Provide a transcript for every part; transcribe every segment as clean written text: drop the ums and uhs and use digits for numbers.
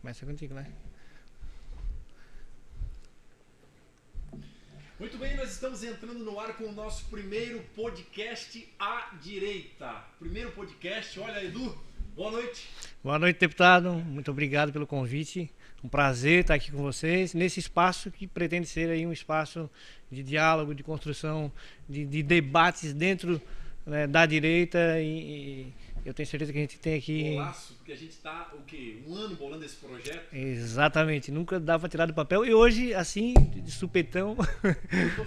Começa contigo, né? Muito bem, nós estamos entrando no ar com o nosso primeiro podcast à direita. Primeiro podcast, olha, Edu, boa noite. Boa noite, deputado. Muito obrigado pelo convite. Um prazer estar aqui com vocês nesse espaço que pretende ser aí um espaço de diálogo, de construção, de debates dentro, né, da direita e eu tenho certeza que a gente tem aqui... Golaço, porque a gente está, o quê? Um ano bolando esse projeto? Exatamente, nunca dava para tirar do papel e hoje, assim, de supetão,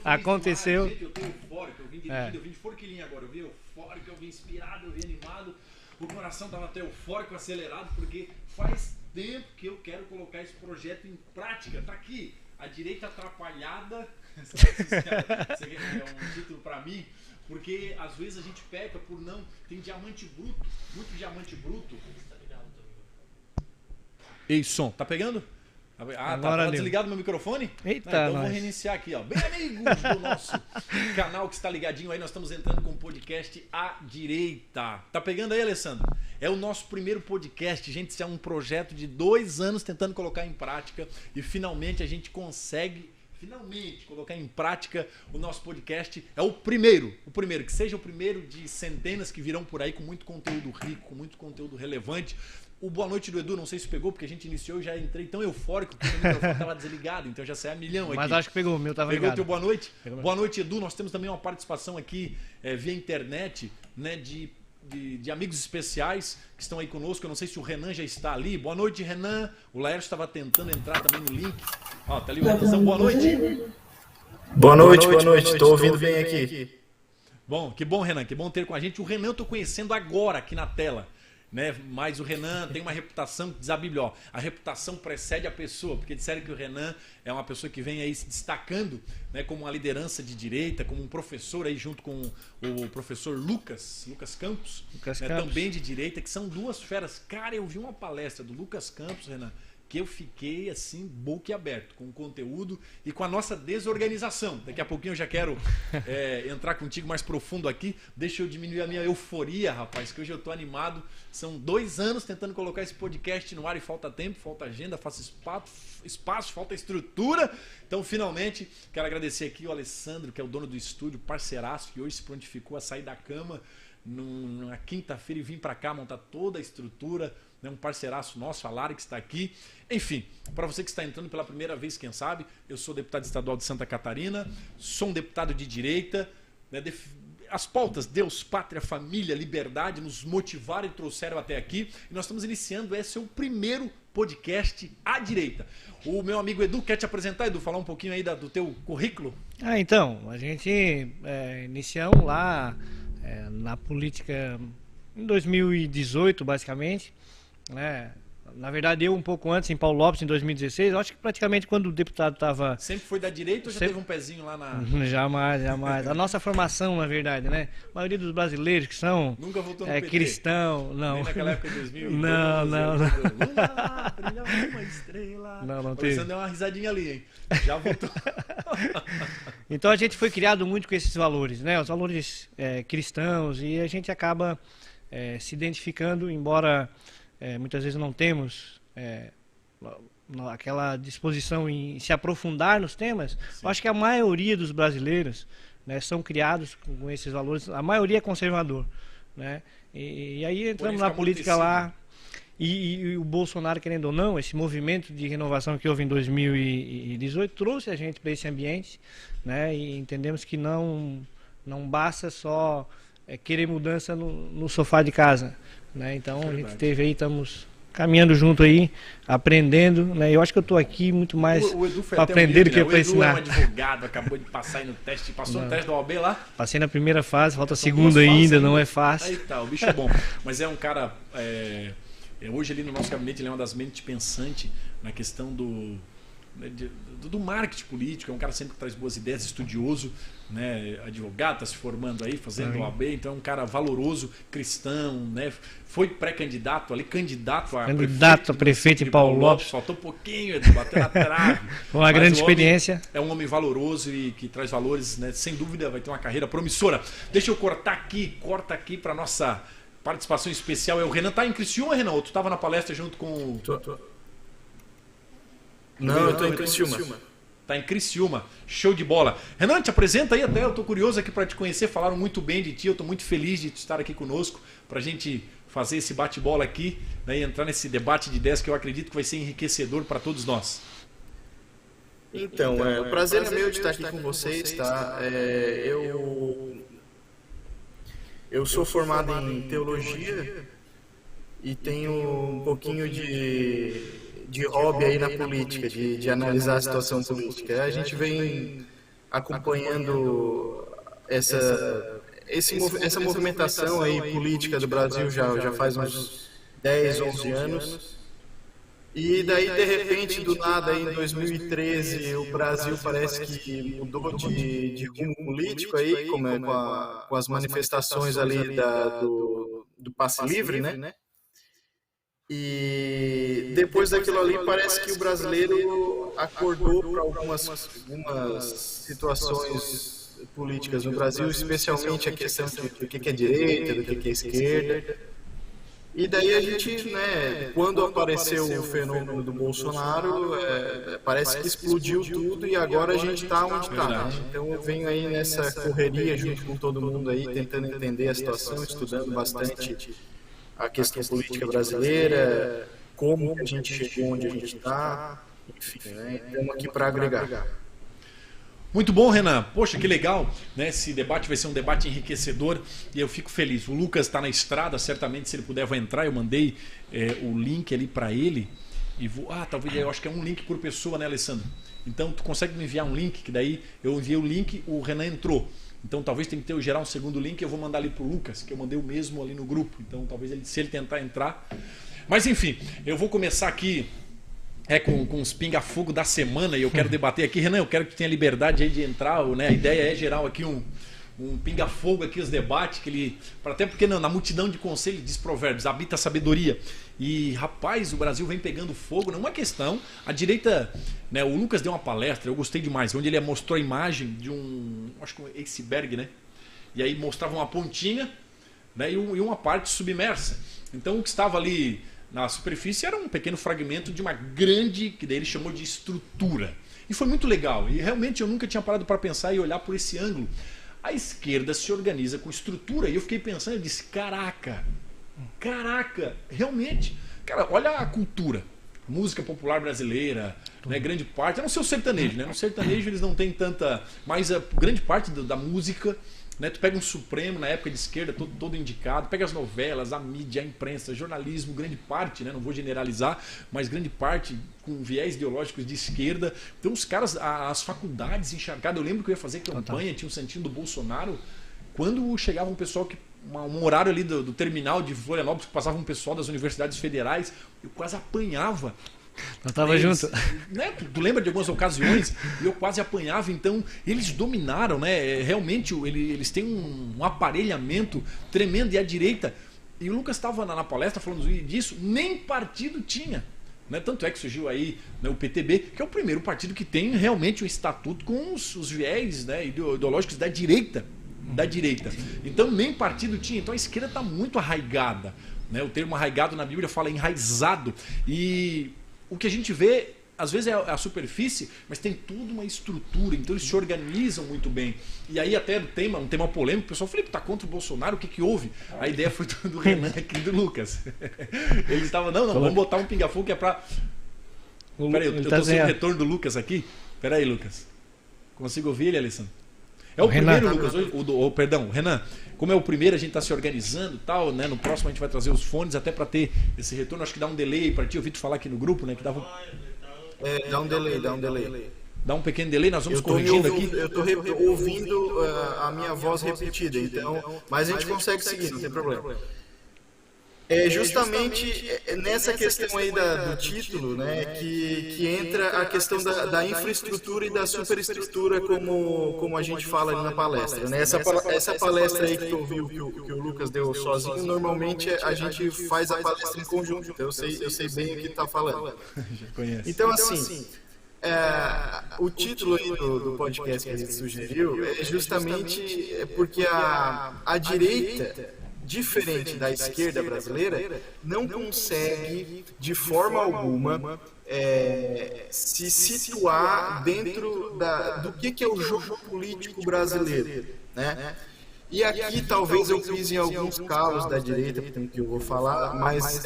aconteceu. Gente, eu tô eufórico, eu vim dirigindo, eu vim de forquilinha agora, eu vim eufórico, eu vim inspirado, eu vim animado, o coração estava até eufórico, acelerado, porque faz tempo que eu quero colocar esse projeto em prática. Tá aqui, a direita atrapalhada, é um título para mim, porque às vezes a gente peca por não... Tem diamante bruto, muito diamante bruto. Ei, som, tá pegando? Ah, tá desligado meu microfone? Eita, então vou reiniciar aqui, ó. Bem, amigos do nosso canal que está ligadinho aí, nós estamos entrando com o podcast à direita. Tá pegando aí, Alessandro? É o nosso primeiro podcast, gente. Isso é um projeto de 2 anos tentando colocar em prática e finalmente a gente consegue colocar em prática o nosso podcast. É o primeiro, que seja o primeiro de centenas que virão por aí com muito conteúdo rico, com muito conteúdo relevante. O boa noite do Edu, não sei se pegou, porque a gente iniciou e já entrei tão eufórico que o microfone estava desligado, então já saí a milhão aqui. Mas acho que pegou, o meu estava ligado. Pegou o teu boa noite? Boa noite, Edu. Nós temos também uma participação aqui via internet, né, de amigos especiais que estão aí conosco. Eu não sei se o Renan já está ali. Boa noite, Renan. O Laércio estava tentando entrar também no link. Ó, tá ali o Renanzão. Boa noite. Boa noite. Estou ouvindo bem aqui. Bom, que bom, Renan. Que bom ter com a gente. O Renan eu estou conhecendo agora aqui na tela, né? Mas o Renan tem uma reputação, diz a Bíblia, ó, a reputação precede a pessoa, porque disseram que o Renan é uma pessoa que vem aí se destacando, né, como uma liderança de direita, como um professor aí junto com o professor Lucas Campos, também de direita, que são 2 feras. Cara, eu vi uma palestra do Lucas Campos, Renan, que eu fiquei assim, boquiaberto com o conteúdo e com a nossa desorganização. Daqui a pouquinho eu já quero entrar contigo mais profundo aqui. Deixa eu diminuir a minha euforia, rapaz, que hoje eu tô animado. São 2 anos tentando colocar esse podcast no ar e falta tempo, falta agenda, falta espaço, falta estrutura. Então, finalmente, quero agradecer aqui o Alessandro, que é o dono do estúdio, parceiraço, que hoje se prontificou a sair da cama na quinta-feira e vir para cá montar toda a estrutura, né, um parceiraço nosso, a Lara, que está aqui. Enfim, para você que está entrando pela primeira vez, quem sabe, eu sou deputado estadual de Santa Catarina, sou um deputado de direita, né, as pautas Deus, Pátria, Família, Liberdade nos motivaram e trouxeram até aqui. E nós estamos iniciando, esse é o primeiro podcast à direita. O meu amigo Edu quer te apresentar, Edu, falar um pouquinho aí do teu currículo? Então, a gente iniciamos lá na política em 2018, basicamente, né? Na verdade, eu um pouco antes, em Paulo Lopes, em 2016. Eu acho que praticamente quando o deputado estava... Sempre foi da direita ou já teve um pezinho lá na... Jamais. A nossa formação, na verdade, né? A maioria dos brasileiros que são... Nunca voltou no PT? Cristão, não. Nem naquela época de 2000? Não. Uma estrela. Não O teve. Alessandro deu uma risadinha ali, hein? Já voltou. Então a gente foi criado muito com esses valores, né? Os valores cristãos, e a gente acaba se identificando, embora... muitas vezes não temos aquela disposição em se aprofundar nos temas. Sim. Eu acho que a maioria dos brasileiros, né, são criados com esses valores. A maioria é conservador, né? E aí entramos na política lá e o Bolsonaro, querendo ou não, esse movimento de renovação que houve em 2018 trouxe a gente para esse ambiente, né? E entendemos que não basta só querer mudança no sofá de casa, né? Então a gente teve aí, estamos caminhando junto aí, aprendendo, né? Eu acho que eu estou aqui muito mais para aprender do que para ensinar. O Edu é um advogado, acabou de passar aí no teste, passou no teste da OAB lá? Passei na primeira fase, falta a segunda ainda, não é fácil. Aí tá, o bicho é bom, mas é um cara, hoje ali no nosso gabinete ele é uma das mentes pensantes na questão do marketing político, é um cara sempre que traz boas ideias, estudioso, né, advogado, está se formando aí, fazendo OAB, então é um cara valoroso, cristão, né, foi pré-candidato ali, candidato a prefeito em Paulo Lopes. Faltou um pouquinho, Edu, bateu na trave. Uma grande experiência. É um homem valoroso e que traz valores, né, sem dúvida vai ter uma carreira promissora. Deixa eu corta aqui para nossa participação especial. O Renan tá em Criciúma, Renan? Ou tu estava na palestra junto com Não, eu estou em Criciúma. Tá em Criciúma, show de bola. Renan, te apresenta aí até, eu tô curioso aqui para te conhecer, falaram muito bem de ti, eu tô muito feliz de estar aqui conosco, pra gente fazer esse bate-bola aqui, né, e entrar nesse debate de ideias que eu acredito que vai ser enriquecedor para todos nós. Então, o prazer é meu de estar aqui com vocês, tá? Eu sou formado em teologia e tenho um pouquinho de hobby aí na política, de analisar a situação política. A gente vem acompanhando essa movimentação aí política do Brasil já faz uns 10, 11 anos. E daí, de repente, do nada, aí, em 2013, o Brasil parece que mudou de rumo político aí, com as manifestações ali do passe livre, né? E depois daquilo ali, parece que o brasileiro acordou para algumas situações políticas no Brasil, especialmente a questão do que é direita, do que é esquerda. E daí a gente, né, quando apareceu o fenômeno do Bolsonaro, parece que explodiu tudo e agora a gente está onde está. Né? Então eu venho aí nessa correria junto com todo mundo aí, tentando entender a situação, estudando bastante a questão política brasileira, como a gente chegou onde a gente está, enfim, né, estamos aqui para agregar. Muito bom, Renan. Poxa, que legal, né? Esse debate vai ser um debate enriquecedor e eu fico feliz. O Lucas está na estrada, certamente se ele puder vai entrar. Eu mandei o link ali para ele e vou. Talvez eu acho que é um link por pessoa, né, Alessandro? Então tu consegue me enviar um link que daí eu enviei o link, o Renan entrou. Então talvez tenha que ter gerar um segundo link, eu vou mandar ali pro Lucas, que eu mandei o mesmo ali no grupo. Então talvez se ele tentar entrar. Mas enfim, eu vou começar aqui. Com os pinga-fogo da semana e eu quero debater aqui. Renan, eu quero que tu tenha liberdade aí de entrar, né? A ideia é gerar aqui um pinga-fogo aqui, os debates, até porque na multidão de conselhos diz provérbios, habita a sabedoria. E rapaz, o Brasil vem pegando fogo, não é uma questão. A direita, né? O Lucas deu uma palestra, eu gostei demais, onde ele mostrou a imagem de acho que um iceberg, né? E aí mostrava uma pontinha, né? E uma parte submersa. Então o que estava ali na superfície era um pequeno fragmento de uma grande, que daí ele chamou de estrutura. E foi muito legal. E realmente eu nunca tinha parado para pensar e olhar por esse ângulo. A esquerda se organiza com estrutura. E eu fiquei pensando, eu disse, caraca, realmente. Cara, olha a cultura. Música popular brasileira, né, grande parte, a não ser o sertanejo, né? No sertanejo eles não têm tanta... Mas a grande parte da música... Né, tu pega um Supremo na época de esquerda, todo indicado, pega as novelas, a mídia, a imprensa, jornalismo, grande parte, né, não vou generalizar, mas grande parte com viés ideológicos de esquerda. Então os caras, as faculdades encharcadas, eu lembro que eu ia fazer campanha, tinha um santinho do Bolsonaro, quando chegava um pessoal um horário ali do terminal de Florianópolis, que passava um pessoal das universidades federais, eu quase apanhava. Eu tava junto. Né? Tu lembra de algumas ocasiões e eu quase apanhava. Então eles dominaram, né? Realmente eles têm um aparelhamento tremendo. E a direita, e o Lucas estava na palestra falando disso, nem partido tinha, né? Tanto é que surgiu aí, né, o PTB, que é o primeiro partido que tem realmente um estatuto com os viés, né, ideológicos da direita. Então nem partido tinha. Então a esquerda está muito arraigada, né? O termo arraigado na Bíblia fala enraizado. E o que a gente vê, às vezes, é a superfície, mas tem toda uma estrutura, então eles se organizam muito bem. E aí até um tema polêmico, o pessoal falou, tá contra o Bolsonaro, o que houve? A ideia foi do Renan aqui, do Lucas. Eles estavam, não, vamos botar um pinga-fogo que é pra... Peraí, eu tô sem o retorno do Lucas aqui. Peraí, Lucas. Consigo ouvir ele, Alessandro? É o primeiro, Lucas, hoje, perdão, Renan, como é o primeiro, a gente está se organizando e tal, né? No próximo a gente vai trazer os fones até para ter esse retorno. Acho que dá um delay para ti. Eu ouvi tu falar aqui no grupo, né? Que dava... Dá um delay. Dá um pequeno delay, nós vamos corrigindo aqui. Eu estou ouvindo a minha voz repetida, então, mas a gente consegue seguir, não tem problema. É justamente nessa questão aí do título, né, que entra a questão da infraestrutura e da superestrutura, como a gente fala ali na palestra. Né? Essa palestra aí que tu ouviu que o Lucas deu sozinho, normalmente a gente faz a palestra em conjunto, então eu sei bem o que está falando. Então, assim, o título aí do podcast que a gente sugeriu é justamente porque a direita diferente da esquerda brasileira, não consegue, de forma alguma, se situar dentro do que é o jogo político brasileiro, né? E aqui talvez eu pise em alguns calos da direita, com que eu vou falar, mas,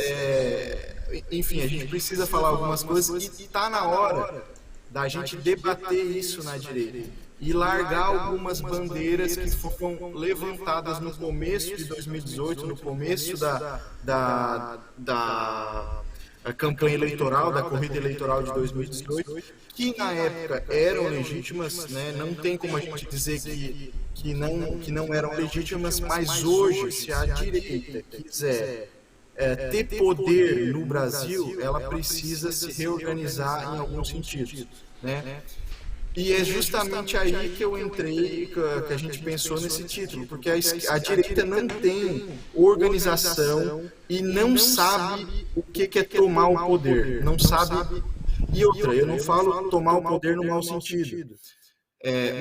enfim, a gente precisa falar algumas coisas e está na hora da gente debater isso na direita e largar algumas bandeiras que foram levantadas no começo de 2018, no começo da campanha eleitoral, da corrida eleitoral de 2018, que na época eram legítimas, né? Não tem como a gente dizer que não eram legítimas, mas hoje, se a direita quiser ter poder no Brasil, ela precisa se reorganizar em alguns sentidos, né? E é justamente aí que eu entrei, que a gente pensou nesse título, porque a direita não tem organização e não sabe o que é tomar o poder, não sabe. E outra, eu não falo tomar o poder no mau sentido,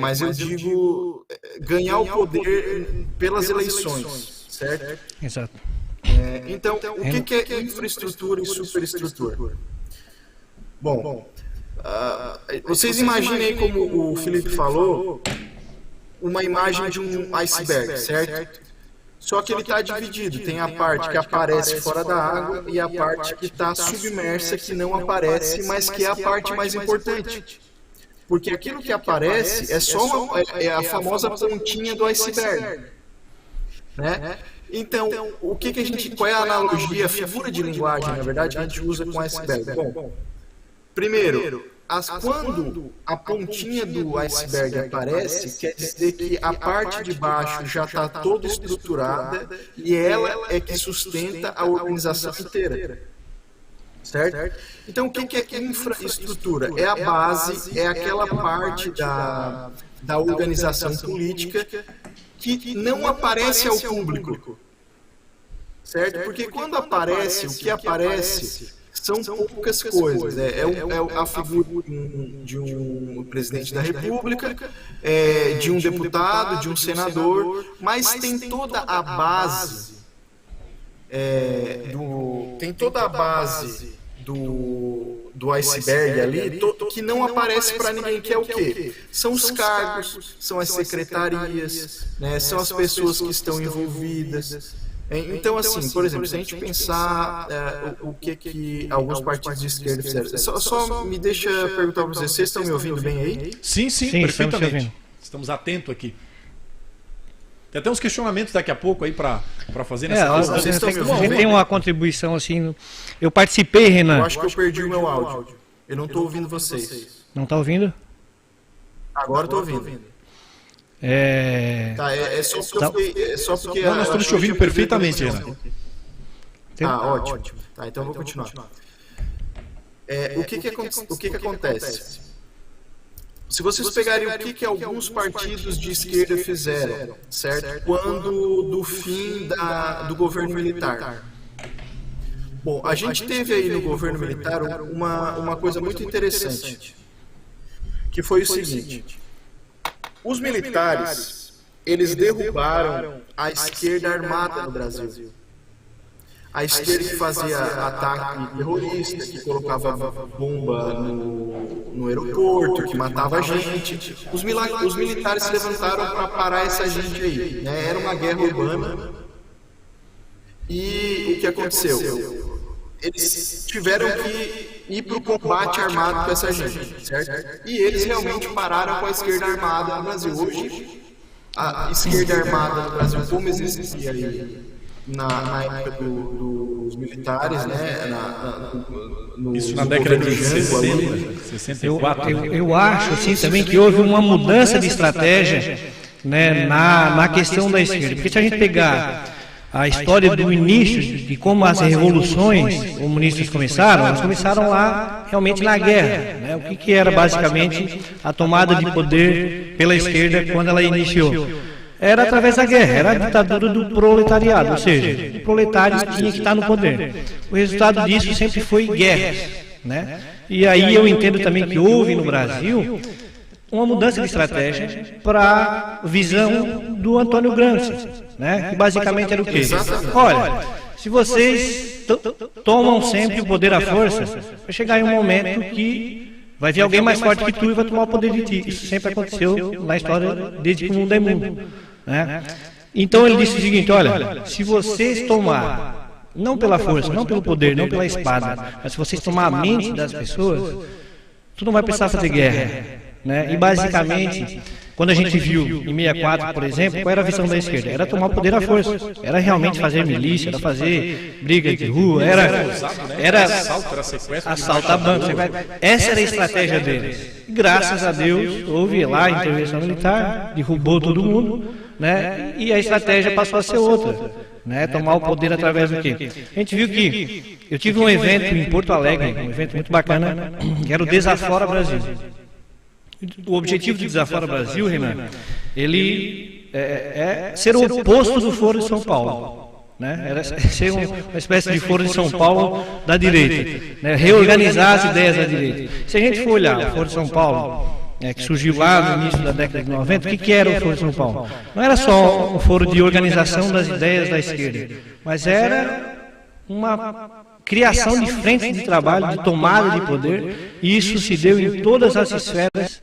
mas eu digo ganhar o poder pelas eleições, certo? Exato. Então, o que é infraestrutura e superestrutura? Bom, vocês imaginem, como o Felipe falou, uma imagem de um iceberg, certo? Só que ele está dividido, tem a parte que aparece fora da água e a parte que está submersa, que não aparece, mas que é a parte mais importante. Porque aquilo que aparece é a famosa pontinha do iceberg, né? Então, qual é a analogia, a figura de linguagem, na verdade, que a gente usa com iceberg? Bom, primeiro, quando a pontinha do iceberg aparece, quer dizer que a parte de baixo já está toda estruturada e ela é que sustenta a organização inteira. Certo? Então, o que é infraestrutura? É a base, é aquela parte da organização política que não aparece ao público. Certo? Porque quando aparece, o que aparece são poucas coisas. É a figura de um presidente da República, de um deputado, de um senador, mas tem toda a base do iceberg ali, que não aparece para ninguém, que é o quê? São os cargos, são as secretarias, né? São as pessoas que estão envolvidas. Então, assim, por exemplo, se a gente pensar o que alguns partidos de esquerda fizeram, só me deixa perguntar para vocês estão me ouvindo bem aí? Sim, perfeitamente. Estamos atentos aqui. Tem até uns questionamentos daqui a pouco aí para fazer nessa tem uma contribuição assim. Eu participei, Renan. Eu acho que eu perdi o meu áudio. Eu não estou ouvindo vocês. Não está ouvindo? Agora estou ouvindo. Só porque nós estamos te ouvindo perfeitamente, Renan. Ótimo. Tá, então eu vou continuar. O que acontece? Se vocês pegarem o que alguns partidos de esquerda fizeram, certo? Quando do fim do governo militar. Bom, a gente teve aí no governo militar uma coisa muito interessante, que foi o seguinte: os militares, eles derrubaram a esquerda armada no Brasil. A esquerda que fazia ataque terrorista, que colocava bomba no aeroporto, que matava gente. Os militares se levantaram para parar essa gente aí, né? Era uma guerra urbana. E o que aconteceu? Eles tiveram que ir para o combate armado com essa gente, certo? E eles realmente pararam com a esquerda armada no Brasil. Hoje, a esquerda armada no Brasil, como existia aí na época dos militares, né? Isso na década de 64. Eu acho assim também que houve uma mudança de estratégia, né, na questão da esquerda. Porque se a gente pegar a história do início, de como as revoluções comunistas começaram, elas começaram lá realmente na guerra, né? O que era basicamente a tomada de poder pela esquerda quando ela iniciou? Era através da guerra, era a ditadura do proletariado, ou seja, o proletário tinha que estar no poder. O resultado disso sempre foi guerras, né? E aí eu entendo também que houve no Brasil uma mudança de estratégia para a visão do Antônio Gramsci, né? Que basicamente era o quê? Olha, se vocês tomam sempre o poder à força, vai chegar em um momento que vai vir alguém mais forte que tu e vai tomar o poder de ti. Isso sempre aconteceu na história desde que o mundo é mundo, né? Então ele disse o seguinte, olha, se vocês tomar, não pela força, não pelo poder, não pela espada, mas se vocês tomar a mente das pessoas, tu não vai precisar fazer guerra. Né? E basicamente, quando a gente viu em 64, por exemplo, qual era a visão da esquerda? Era tomar o poder à força, era realmente fazer milícia, era fazer briga de rua, era assaltar bancos. Essa era a estratégia deles. Graças a Deus, houve lá a intervenção militar, derrubou todo mundo, né? E a estratégia passou a ser outra. Né, tomar o poder através do quê? A gente viu que eu tive um evento em Porto Alegre, um evento muito bacana, que era o Desafora Brasil. O objetivo do Desafora Brasil, Renan, ele é ser o oposto do Foro de São Paulo. Né? Era ser uma espécie de Foro de São Paulo da direita, né? Reorganizar as ideias da direita. Se a gente for olhar o Foro de São Paulo, que surgiu lá no início da década de 90, o que era o Foro de São Paulo? Não era só um foro de organização das ideias da esquerda, mas era uma criação de frentes de trabalho, de tomada de poder, e isso se deu em todas as esferas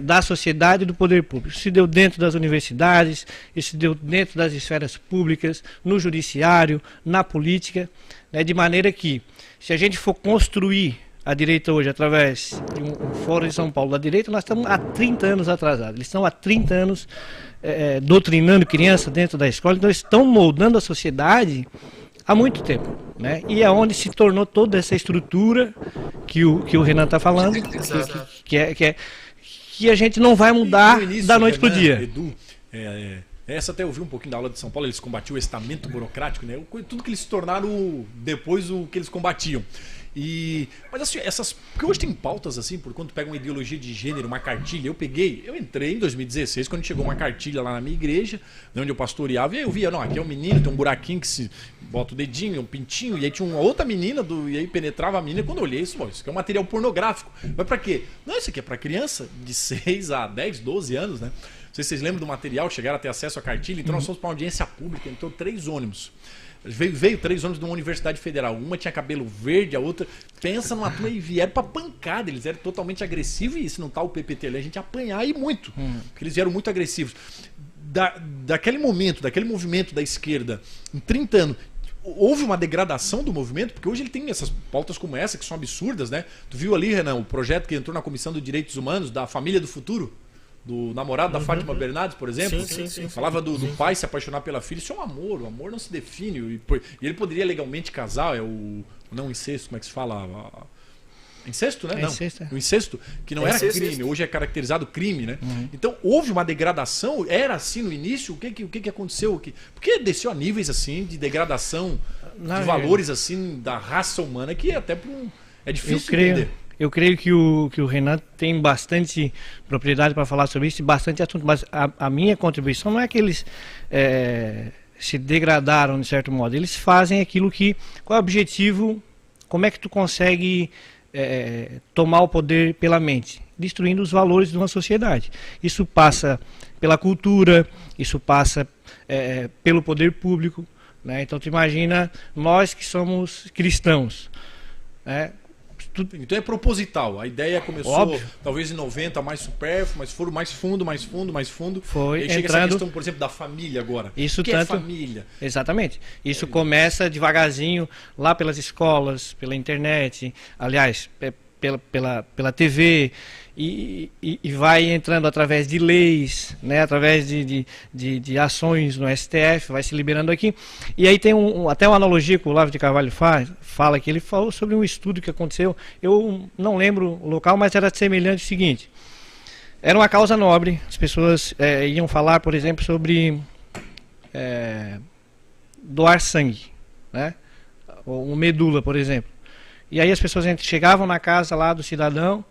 da sociedade e do poder público. Isso se deu dentro das universidades, isso se deu dentro das esferas públicas, no judiciário, na política, né, de maneira que, se a gente for construir a direita hoje, através de um Fórum de São Paulo da direita, nós estamos há 30 anos atrasados. Eles estão há 30 anos doutrinando criança dentro da escola, então eles estão moldando a sociedade há muito tempo. Né? E é onde se tornou toda essa estrutura que o Renan está falando, que a gente não vai mudar da noite para o dia. Edu, essa até eu vi um pouquinho da aula de São Paulo, eles combatiam o estamento burocrático, né? Tudo que eles se tornaram depois o que eles combatiam. Mas assim, porque hoje tem pautas assim, por quando pega uma ideologia de gênero, uma cartilha, eu entrei em 2016, quando chegou uma cartilha lá na minha igreja, onde eu pastoreava, e aí eu via, não, aqui é um menino, tem um buraquinho que se bota o dedinho, um pintinho, e aí tinha uma outra menina, e aí penetrava a menina, quando eu olhei isso aqui é um material pornográfico. Mas pra quê? Não, isso aqui é pra criança de 6 a 10, 12 anos, né? Não sei se vocês lembram do material, chegaram a ter acesso à cartilha, então nós fomos pra uma audiência pública, entrou 3 ônibus. Veio 3 ônibus de uma universidade federal. Uma tinha cabelo verde, a outra... Pensa numa turma e vieram pra pancada. Eles eram totalmente agressivos e se não tá o PPT ali, a gente ia apanhar e muito. Porque eles vieram muito agressivos. Daquele momento, daquele movimento da esquerda, em 30 anos, houve uma degradação do movimento, porque hoje ele tem essas pautas como essa, que são absurdas, né? Tu viu ali, Renan, o projeto que entrou na Comissão de Direitos Humanos da Família do Futuro? Do namorado da Fátima Bernardes, por exemplo. Sim. Falava do pai se apaixonar pela filha. Isso é um amor. O amor não se define. E ele poderia legalmente casar. Não incesto, como é que se fala? Incesto, né? Incesto, O incesto, que não era crime. Hoje é caracterizado crime, né? Então, houve uma degradação. Era assim no início? O que aconteceu? Por que desceu a níveis assim de degradação de valores assim da raça humana que até é difícil entender. Eu creio que o Renan tem bastante propriedade para falar sobre isso e bastante assunto, mas a minha contribuição não é que eles se degradaram de certo modo, eles fazem aquilo que... Qual é o objetivo? Como é que tu consegue tomar o poder pela mente? Destruindo os valores de uma sociedade. Isso passa pela cultura, isso passa pelo poder público, né? Então tu imagina nós que somos cristãos, né? Então é proposital. A ideia começou, óbvio, talvez em 90, mais supérfluo, mas foram mais fundo. Foi e chega essa questão, por exemplo, da família agora. Isso que tanto, é família? Exatamente. Isso começa devagarzinho lá pelas escolas, pela internet, aliás, pela TV, e vai entrando através de leis, né, através de ações no STF, vai se liberando aqui. E aí tem até uma analogia que o Olavo de Carvalho fala, que ele falou sobre um estudo que aconteceu, eu não lembro o local, mas era semelhante ao seguinte: era uma causa nobre, as pessoas iam falar, por exemplo, sobre doar sangue, né, ou medula, por exemplo. E aí as pessoas chegavam na casa lá do cidadão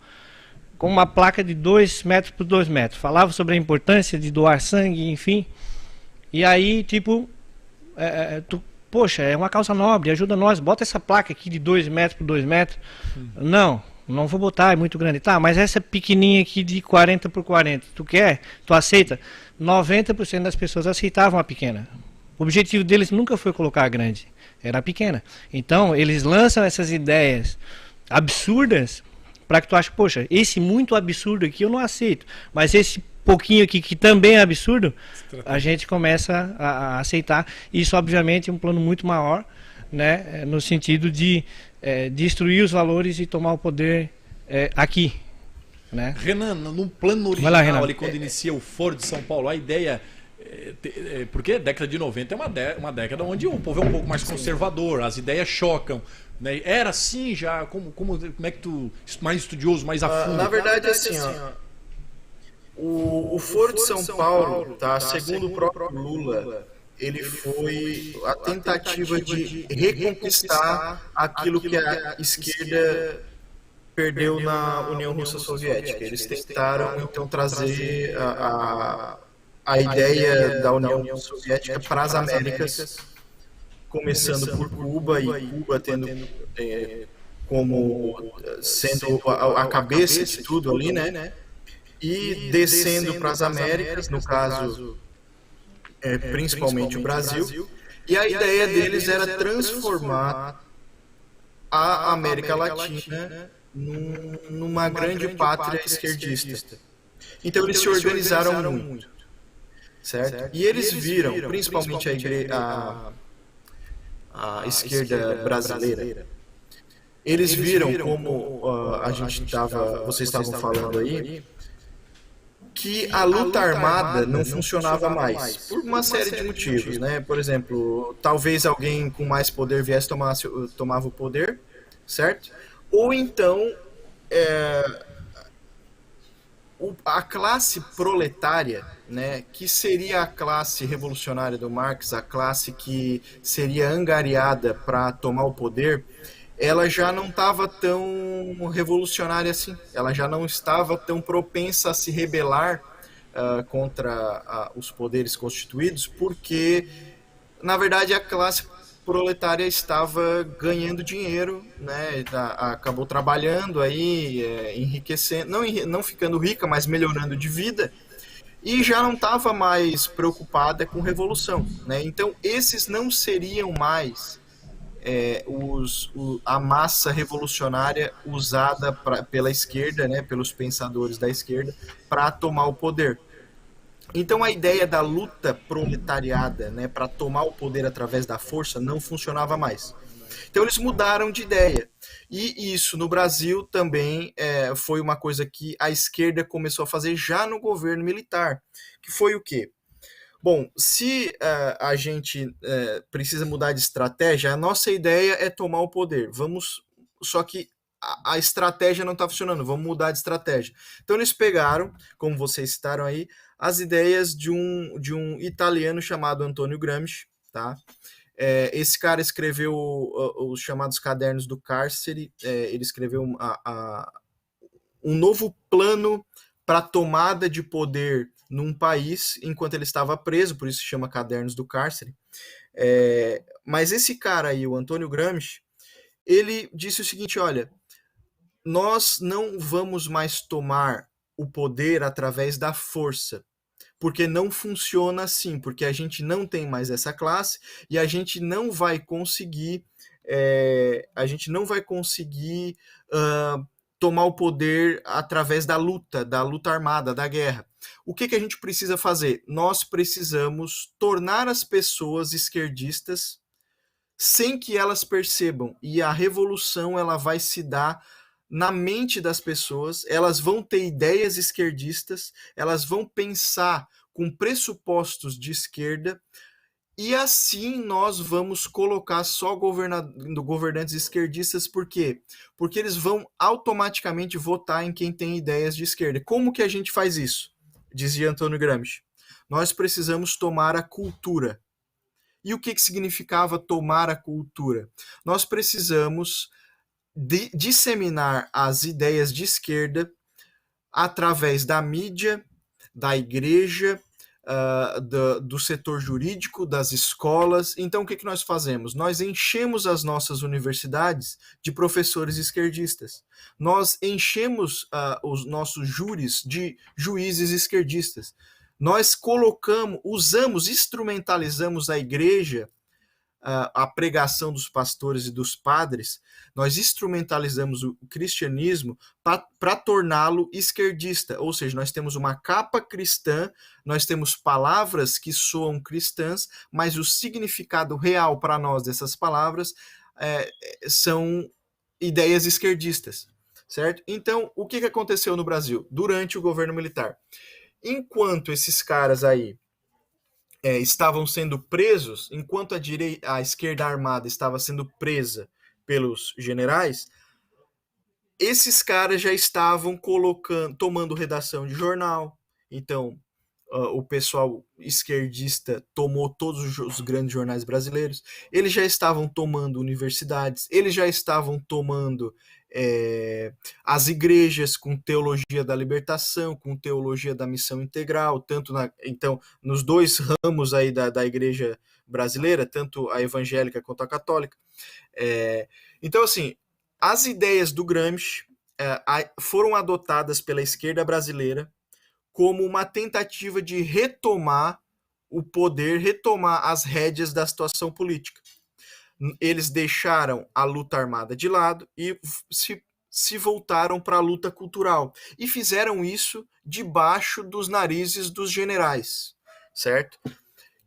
com uma placa de 2 metros por 2 metros. Falava sobre a importância de doar sangue, enfim. E aí, tipo, poxa, é uma causa nobre, ajuda nós, bota essa placa aqui de 2 metros por 2 metros. Não, não vou botar, é muito grande. Tá, mas essa pequenininha aqui de 40 por 40, tu quer? Tu aceita? 90% das pessoas aceitavam a pequena. O objetivo deles nunca foi colocar a grande, era a pequena. Então, eles lançam essas ideias absurdas para que tu ache, poxa, esse muito absurdo aqui eu não aceito, mas esse pouquinho aqui que também é absurdo, a gente começa a aceitar. Isso, obviamente, é um plano muito maior, né, no sentido de destruir os valores e tomar o poder aqui. Né? Renan, no plano original, lá, ali, quando inicia o Foro de São Paulo, a ideia... porque a década de 90 é uma década onde o povo é um pouco mais conservador, as ideias chocam. Né? Era assim já? Como é que tu, mais estudioso, mais a fundo? Na verdade, assim, o Foro de São Paulo, tá, segundo o próprio Lula, ele foi a tentativa de reconquistar aquilo que a esquerda perdeu na União Russa Soviética. Eles tentaram, então, trazer a ideia da União Soviética para as Américas, começando por Cuba, e Cuba tendo como sendo a cabeça de tudo ali, né? E descendo para as Américas, no caso, principalmente o Brasil. E a ideia deles era transformar a América Latina numa grande pátria esquerdista. Então eles se organizaram muito, certo? E eles viram, principalmente a esquerda brasileira, eles viram como vocês estavam falando aí, que a luta armada não funcionava mais, por uma série de motivos, né? Por exemplo, talvez alguém com mais poder viesse tomava o poder, certo? Ou então a classe proletária, né, que seria a classe revolucionária do Marx, a classe que seria angariada para tomar o poder, ela já não estava tão revolucionária assim, ela já não estava tão propensa a se rebelar contra os poderes constituídos, porque, na verdade, a classe proletária estava ganhando dinheiro, né, acabou trabalhando aí, enriquecendo, não ficando rica, mas melhorando de vida, e já não estava mais preocupada com revolução, né? Então esses não seriam mais a massa revolucionária usada pela esquerda, né, pelos pensadores da esquerda, para tomar o poder. Então a ideia da luta proletariada, né, para tomar o poder através da força não funcionava mais. Então eles mudaram de ideia. E isso no Brasil também foi uma coisa que a esquerda começou a fazer já no governo militar. Que foi o quê? Bom, se a gente precisa mudar de estratégia, a nossa ideia é tomar o poder. Só que a estratégia não está funcionando, vamos mudar de estratégia. Então eles pegaram, como vocês citaram aí, as ideias de um italiano chamado Antônio Gramsci, tá? Esse cara escreveu os chamados Cadernos do Cárcere, ele escreveu um novo plano para tomada de poder num país enquanto ele estava preso, por isso se chama Cadernos do Cárcere. Mas esse cara aí, o Antônio Gramsci, ele disse o seguinte, olha, nós não vamos mais tomar o poder através da força, porque não funciona assim, porque a gente não tem mais essa classe e a gente não vai conseguir tomar o poder através da luta armada, da guerra. O que a gente precisa fazer? Nós precisamos tornar as pessoas esquerdistas sem que elas percebam, e a revolução ela vai se dar na mente das pessoas, elas vão ter ideias esquerdistas, elas vão pensar com pressupostos de esquerda, e assim nós vamos colocar só governantes esquerdistas. Por quê? Porque eles vão automaticamente votar em quem tem ideias de esquerda. Como que a gente faz isso? Dizia Antônio Gramsci. Nós precisamos tomar a cultura. E o que significava tomar a cultura? Nós precisamos disseminar as ideias de esquerda através da mídia, da igreja, do setor jurídico, das escolas. Então, o que nós fazemos? Nós enchemos as nossas universidades de professores esquerdistas. Nós enchemos os nossos júris de juízes esquerdistas. Nós instrumentalizamos a igreja, a pregação dos pastores e dos padres, nós instrumentalizamos o cristianismo para torná-lo esquerdista, ou seja, nós temos uma capa cristã, nós temos palavras que soam cristãs, mas o significado real para nós dessas palavras são ideias esquerdistas, certo? Então, o que aconteceu no Brasil durante o governo militar? Enquanto esses caras aí estavam sendo presos, enquanto a esquerda armada estava sendo presa pelos generais, esses caras já estavam tomando redação de jornal. Então, o pessoal esquerdista tomou todos os grandes jornais brasileiros. Eles já estavam tomando universidades, eles já estavam tomando as igrejas com teologia da libertação, com teologia da missão integral, então, nos dois ramos aí da igreja brasileira, tanto a evangélica quanto a católica. Então, assim, as ideias do Gramsci foram adotadas pela esquerda brasileira como uma tentativa de retomar o poder, retomar as rédeas da situação política. Eles deixaram a luta armada de lado e se voltaram para a luta cultural. E fizeram isso debaixo dos narizes dos generais, certo?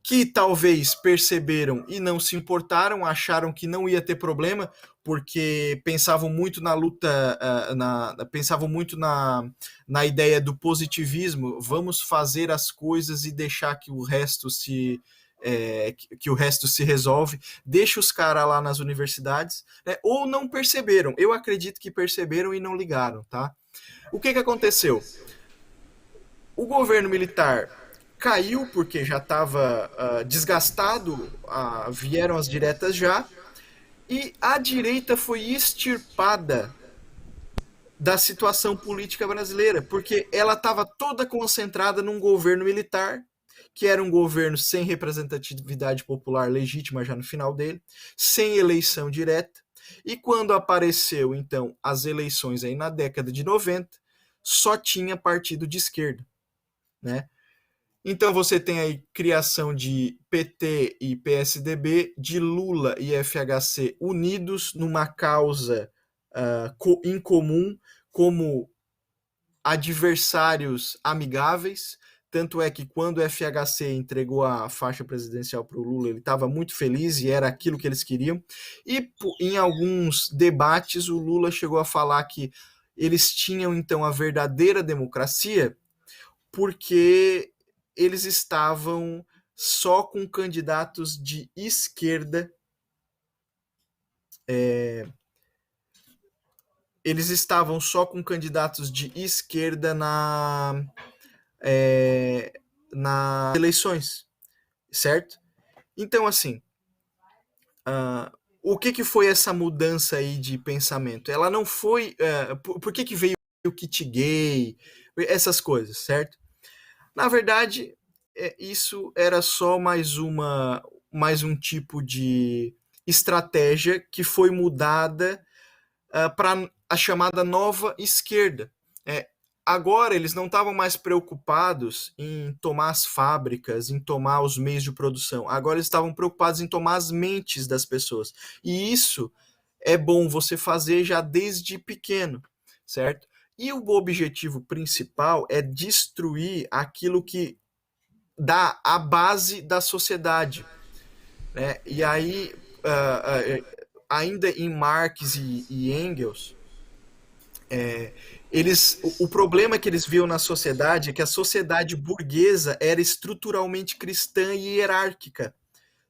Que talvez perceberam e não se importaram, acharam que não ia ter problema, porque pensavam muito na luta, pensavam muito na ideia do positivismo, vamos fazer as coisas e deixar que o resto se resolve, deixa os caras lá nas universidades, né? Ou não perceberam, eu acredito que perceberam e não ligaram, tá? O que aconteceu? O governo militar caiu porque já estava desgastado, vieram as diretas já, e a direita foi extirpada da situação política brasileira, porque ela estava toda concentrada num governo militar, que era um governo sem representatividade popular legítima já no final dele, sem eleição direta, e quando apareceu, então, as eleições aí na década de 90, só tinha partido de esquerda, né? Então você tem aí criação de PT e PSDB, de Lula e FHC unidos numa causa em comum, como adversários amigáveis. Tanto é que quando o FHC entregou a faixa presidencial para o Lula, ele estava muito feliz e era aquilo que eles queriam. E em alguns debates o Lula chegou a falar que eles tinham então a verdadeira democracia porque eles estavam só com candidatos de esquerda. Eles estavam só com candidatos de esquerda nas eleições, certo? Então, assim, o que foi essa mudança aí de pensamento? Ela não foi... por que veio o kit gay? Essas coisas, certo? Na verdade, isso era só mais um tipo de estratégia que foi mudada para a chamada nova esquerda. Agora eles não estavam mais preocupados em tomar as fábricas, em tomar os meios de produção. Agora eles estavam preocupados em tomar as mentes das pessoas. E isso é bom você fazer já desde pequeno, certo? E o objetivo principal é destruir aquilo que dá a base da sociedade, né? E aí, ainda em Marx e Engels, o problema que eles viam na sociedade é que a sociedade burguesa era estruturalmente cristã e hierárquica,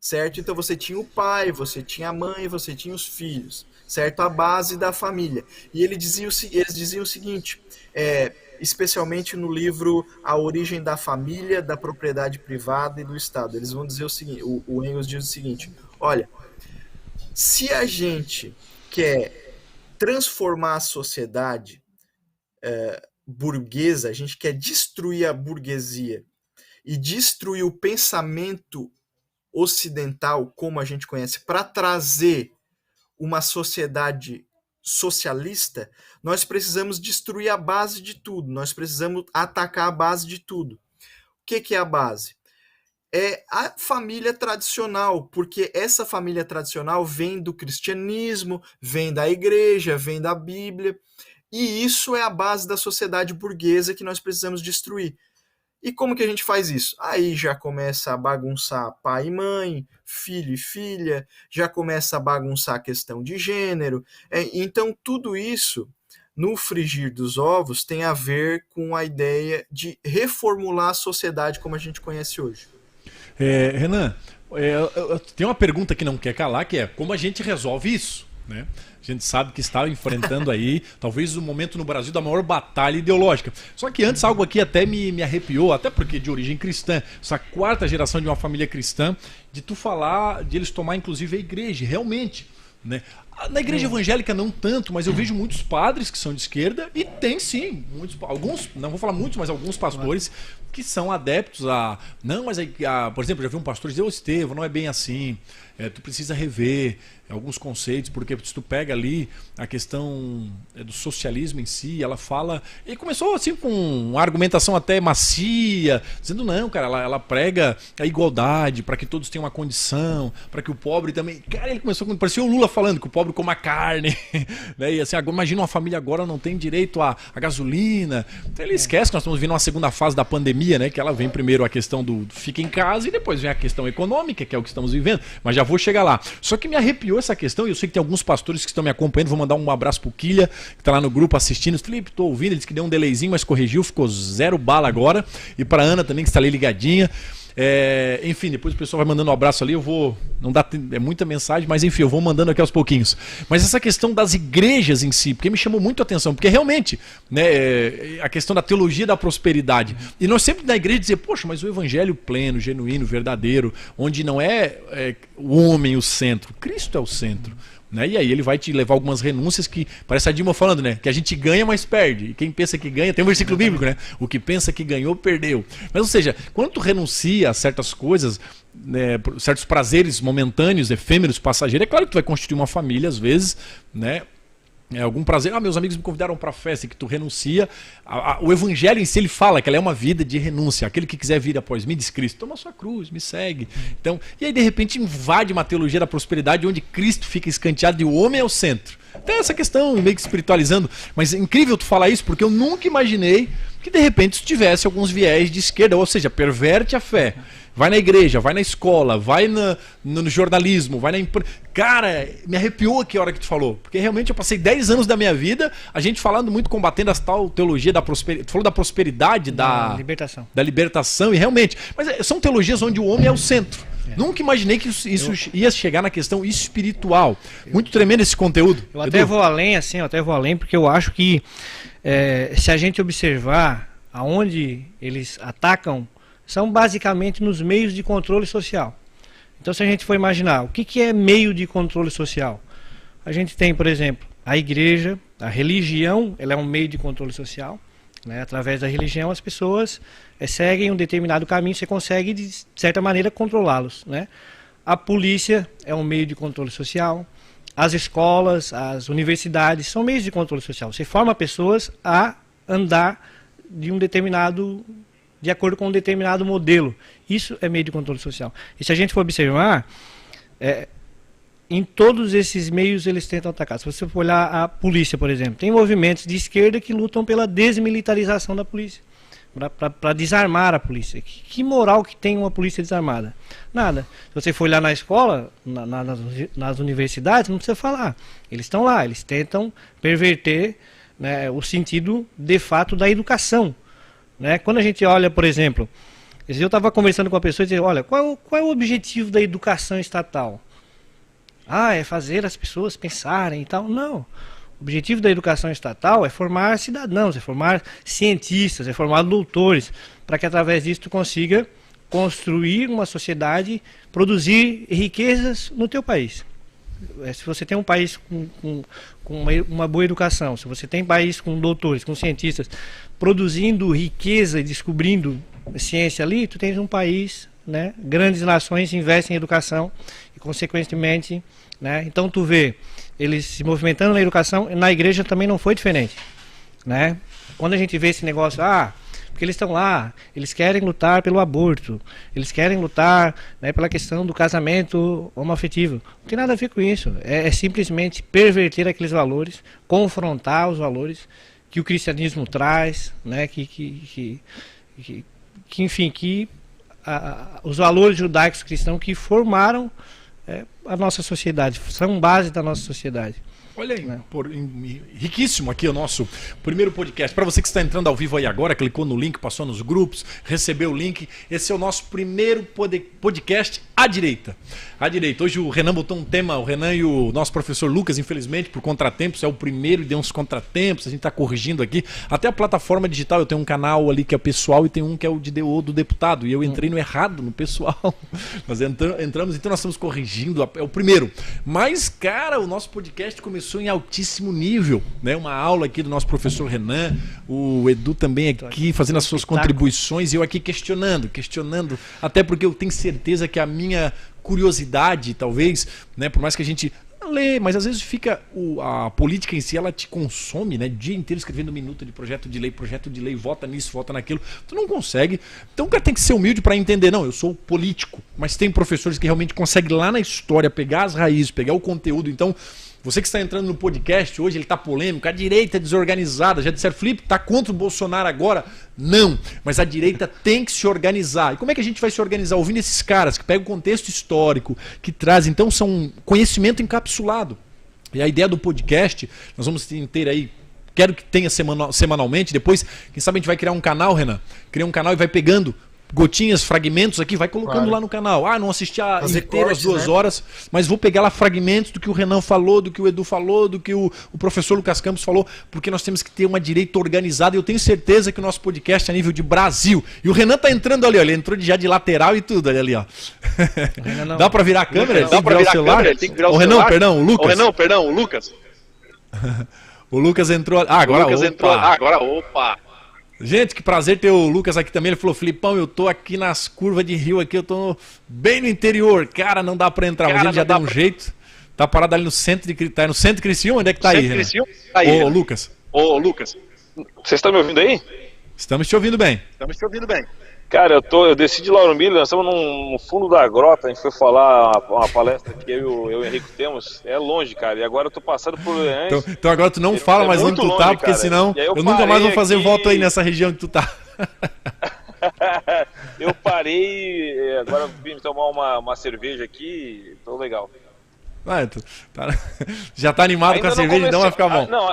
certo? Então você tinha o pai, você tinha a mãe, você tinha os filhos, certo? A base da família. E eles diziam o seguinte, especialmente no livro A Origem da Família, da Propriedade Privada e do Estado. Eles vão dizer o seguinte, o Engels diz o seguinte, olha, se a gente quer transformar a sociedade burguesa, a gente quer destruir a burguesia e destruir o pensamento ocidental, como a gente conhece, para trazer uma sociedade socialista, nós precisamos destruir a base de tudo, nós precisamos atacar a base de tudo. O que é a base? É a família tradicional, porque essa família tradicional vem do cristianismo, vem da igreja, vem da Bíblia, e isso é a base da sociedade burguesa que nós precisamos destruir. E como que a gente faz isso? Aí já começa a bagunçar pai e mãe, filho e filha, já começa a bagunçar a questão de gênero. Então, tudo isso, no frigir dos ovos, tem a ver com a ideia de reformular a sociedade como a gente conhece hoje. Renan, tem uma pergunta que não quer calar, que é como a gente resolve isso, né? A gente sabe que está enfrentando aí, talvez o momento no Brasil da maior batalha ideológica. Só que antes algo aqui até me arrepiou, até porque de origem cristã, essa quarta geração de uma família cristã, de tu falar, de eles tomar inclusive a igreja, realmente, né? Na igreja evangélica não tanto, mas eu vejo muitos padres que são de esquerda e tem sim, alguns, não vou falar muitos, mas alguns pastores que são adeptos a... Não, mas por exemplo, já vi um pastor dizer, ô Estevão, não é bem assim, tu precisa rever alguns conceitos, porque se tu pega ali a questão do socialismo em si, ela fala... E começou assim com uma argumentação até macia, dizendo não, cara, ela prega a igualdade, para que todos tenham uma condição, para que o pobre também... Cara, ele começou com... Parecia o Lula falando que o pobre coma carne, né? E assim, imagina uma família agora não tem direito a gasolina. Então ele esquece que nós estamos vendo uma segunda fase da pandemia, né? Que ela vem primeiro a questão do fica em casa e depois vem a questão econômica, que é o que estamos vivendo. Mas já vou chegar lá. Só que me arrepiou essa questão, e eu sei que tem alguns pastores que estão me acompanhando, vou mandar um abraço pro Quilha, que tá lá no grupo assistindo. Felipe, tô ouvindo, ele disse que deu um delayzinho, mas corrigiu, ficou 0 bala agora. E pra Ana também, que está ali ligadinha. Enfim, depois o pessoal vai mandando um abraço ali, eu vou... Não dá, é muita mensagem, mas enfim, eu vou mandando aqui aos pouquinhos. Mas essa questão das igrejas em si, porque me chamou muito a atenção, porque realmente, né, a questão da teologia da prosperidade. E nós sempre na igreja dizer, poxa, mas o evangelho pleno, genuíno, verdadeiro, onde não é o homem o centro, Cristo é o centro. Né? E aí ele vai te levar algumas renúncias que, parece a Dilma falando, né? Que a gente ganha, mas perde. E quem pensa que ganha, tem um versículo bíblico, né? O que pensa que ganhou, perdeu. Mas, ou seja, quando tu renuncia a certas coisas, né, certos prazeres momentâneos, efêmeros, passageiros, é claro que tu vai constituir uma família, às vezes, né? Algum prazer, meus amigos me convidaram para a festa, que tu renuncia. O evangelho em si, ele fala que ela é uma vida de renúncia. Aquele que quiser vir após mim, diz Cristo, toma sua cruz, me segue. Então, e aí de repente invade uma teologia da prosperidade onde Cristo fica escanteado e o homem é o centro. Tem essa questão meio que espiritualizando, mas é incrível tu falar isso, porque eu nunca imaginei que de repente isso tivesse alguns viés de esquerda, ou seja, perverte a fé. Vai na igreja, vai na escola, vai no jornalismo, vai na empresa. Cara, me arrepiou aqui a hora que tu falou. Porque realmente eu passei 10 anos da minha vida, a gente falando muito, combatendo essa tal teologia da prosperidade. Tu falou da prosperidade, da libertação. Da libertação, e realmente. Mas são teologias onde o homem é o centro. Nunca imaginei que isso ia chegar na questão espiritual. Muito tremendo esse conteúdo. Eu até vou além, assim, porque eu acho que se a gente observar aonde eles atacam, são basicamente nos meios de controle social. Então, se a gente for imaginar, o que é meio de controle social? A gente tem, por exemplo, a igreja, a religião, ela é um meio de controle social. Né? Através da religião, as pessoas seguem um determinado caminho, você consegue, de certa maneira, controlá-los. Né? A polícia é um meio de controle social. As escolas, as universidades são meios de controle social. Você forma pessoas a andar de acordo com um determinado modelo. Isso é meio de controle social. E se a gente for observar, em todos esses meios eles tentam atacar. Se você for olhar a polícia, por exemplo, tem movimentos de esquerda que lutam pela desmilitarização da polícia, para desarmar a polícia. Que moral que tem uma polícia desarmada? Nada. Se você for olhar na escola, nas universidades, não precisa falar. Eles estão lá, eles tentam perverter, né, o sentido de fato da educação. Né? Quando a gente olha, por exemplo, eu estava conversando com uma pessoa e dizia, olha, qual é o objetivo da educação estatal? É fazer as pessoas pensarem e tal. Não. O objetivo da educação estatal é formar cidadãos, é formar cientistas, é formar doutores, para que através disso tu consiga construir uma sociedade, produzir riquezas no teu país. Se você tem um país com uma boa educação, se você tem um país com doutores, com cientistas, produzindo riqueza e descobrindo ciência ali, tu tens um país, né? Grandes nações investem em educação e, consequentemente, né? Então tu vê eles se movimentando na educação, e na igreja também não foi diferente, né? Quando a gente vê esse negócio, porque eles estão lá, eles querem lutar pelo aborto, eles querem lutar, né, pela questão do casamento homoafetivo. Não tem nada a ver com isso. É simplesmente perverter aqueles valores, confrontar os valores que o cristianismo traz, né, os valores judaicos cristãos que formaram a nossa sociedade, são base da nossa sociedade. Olha aí, riquíssimo aqui o nosso primeiro podcast. Para você que está entrando ao vivo aí agora, clicou no link, passou nos grupos, recebeu o link. Esse é o nosso primeiro podcast à direita. À direita. Hoje o Renan botou um tema, o Renan e o nosso professor Lucas, infelizmente, por contratempos, é o primeiro e deu uns contratempos, a gente está corrigindo aqui. Até a plataforma digital, eu tenho um canal ali que é pessoal e tem um que é o do deputado. E eu entrei no errado, no pessoal. Nós entramos, então nós estamos corrigindo, é o primeiro. Mas, cara, o nosso podcast começou em altíssimo nível, né? Uma aula aqui do nosso professor Renan, o Edu também aqui fazendo as suas contribuições e eu aqui questionando, até porque eu tenho certeza que a minha curiosidade, talvez, né? Por mais que a gente lê, mas às vezes fica a política em si, ela te consome, né? O dia inteiro escrevendo minuta de projeto de lei, vota nisso, vota naquilo, tu não consegue. Então o cara tem que ser humilde para entender, não, eu sou político, mas tem professores que realmente conseguem lá na história pegar as raízes, pegar o conteúdo. Então você que está entrando no podcast hoje, ele está polêmico, a direita é desorganizada, já disseram, Felipe, está contra o Bolsonaro agora? Não, mas a direita tem que se organizar. E como é que a gente vai se organizar? Ouvindo esses caras que pegam o contexto histórico, que trazem, então são conhecimento encapsulado. E a ideia do podcast, nós vamos ter aí, quero que tenha semanalmente, depois, quem sabe a gente vai criar um canal, Renan, criar um canal e vai pegando gotinhas, fragmentos aqui, vai colocando lá no canal. Não assisti inteiro as 2 horas, mas vou pegar lá fragmentos do que o Renan falou, do que o Edu falou, do que o professor Lucas Campos falou, porque nós temos que ter uma direita organizada e eu tenho certeza que o nosso podcast é a nível de Brasil. E o Renan tá entrando ali, ó, ele entrou já de lateral e tudo, olha ali, ó. Dá pra virar a câmera? Dá pra virar o celular? O Renan, perdão, o Lucas. O Lucas. O Lucas entrou. Agora, opa. Gente, que prazer ter o Lucas aqui também. Ele falou, Filipão, eu tô aqui nas curvas de rio aqui, eu tô bem no interior. Cara, não dá pra entrar, mas ele já deu um jeito. Tá parado ali no centro de Criciúma. No centro de Criciúma, onde é que tá aí, Renan? Ô, Lucas. Ô, Lucas. Vocês estão me ouvindo aí? Estamos te ouvindo bem. Cara, eu desci de Lauro Miller, nós estamos no fundo da grota, a gente foi falar uma palestra que eu e o Henrique temos, é longe, cara, e agora eu tô passando por... Então agora tu não fala mais onde tu tá, porque cara, senão eu nunca mais vou fazer voto aí nessa região que tu tá. Eu parei, agora vim tomar uma cerveja aqui, tô legal. Já tá animado ainda com a cerveja, então vai ficar bom. Não,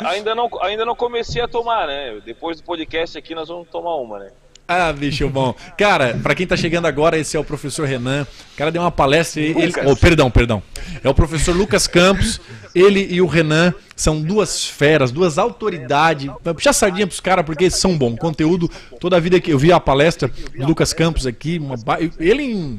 ainda não comecei a tomar, né, depois do podcast aqui nós vamos tomar uma, né. Bicho bom. Cara, pra quem tá chegando agora, esse é o professor Renan. O cara deu uma palestra. Perdão. É o professor Lucas Campos. Ele e o Renan são 2 feras, 2 autoridades. Vai puxar sardinha pros caras porque são bom. Conteúdo, toda a vida que eu vi a palestra do Lucas Campos aqui, ele em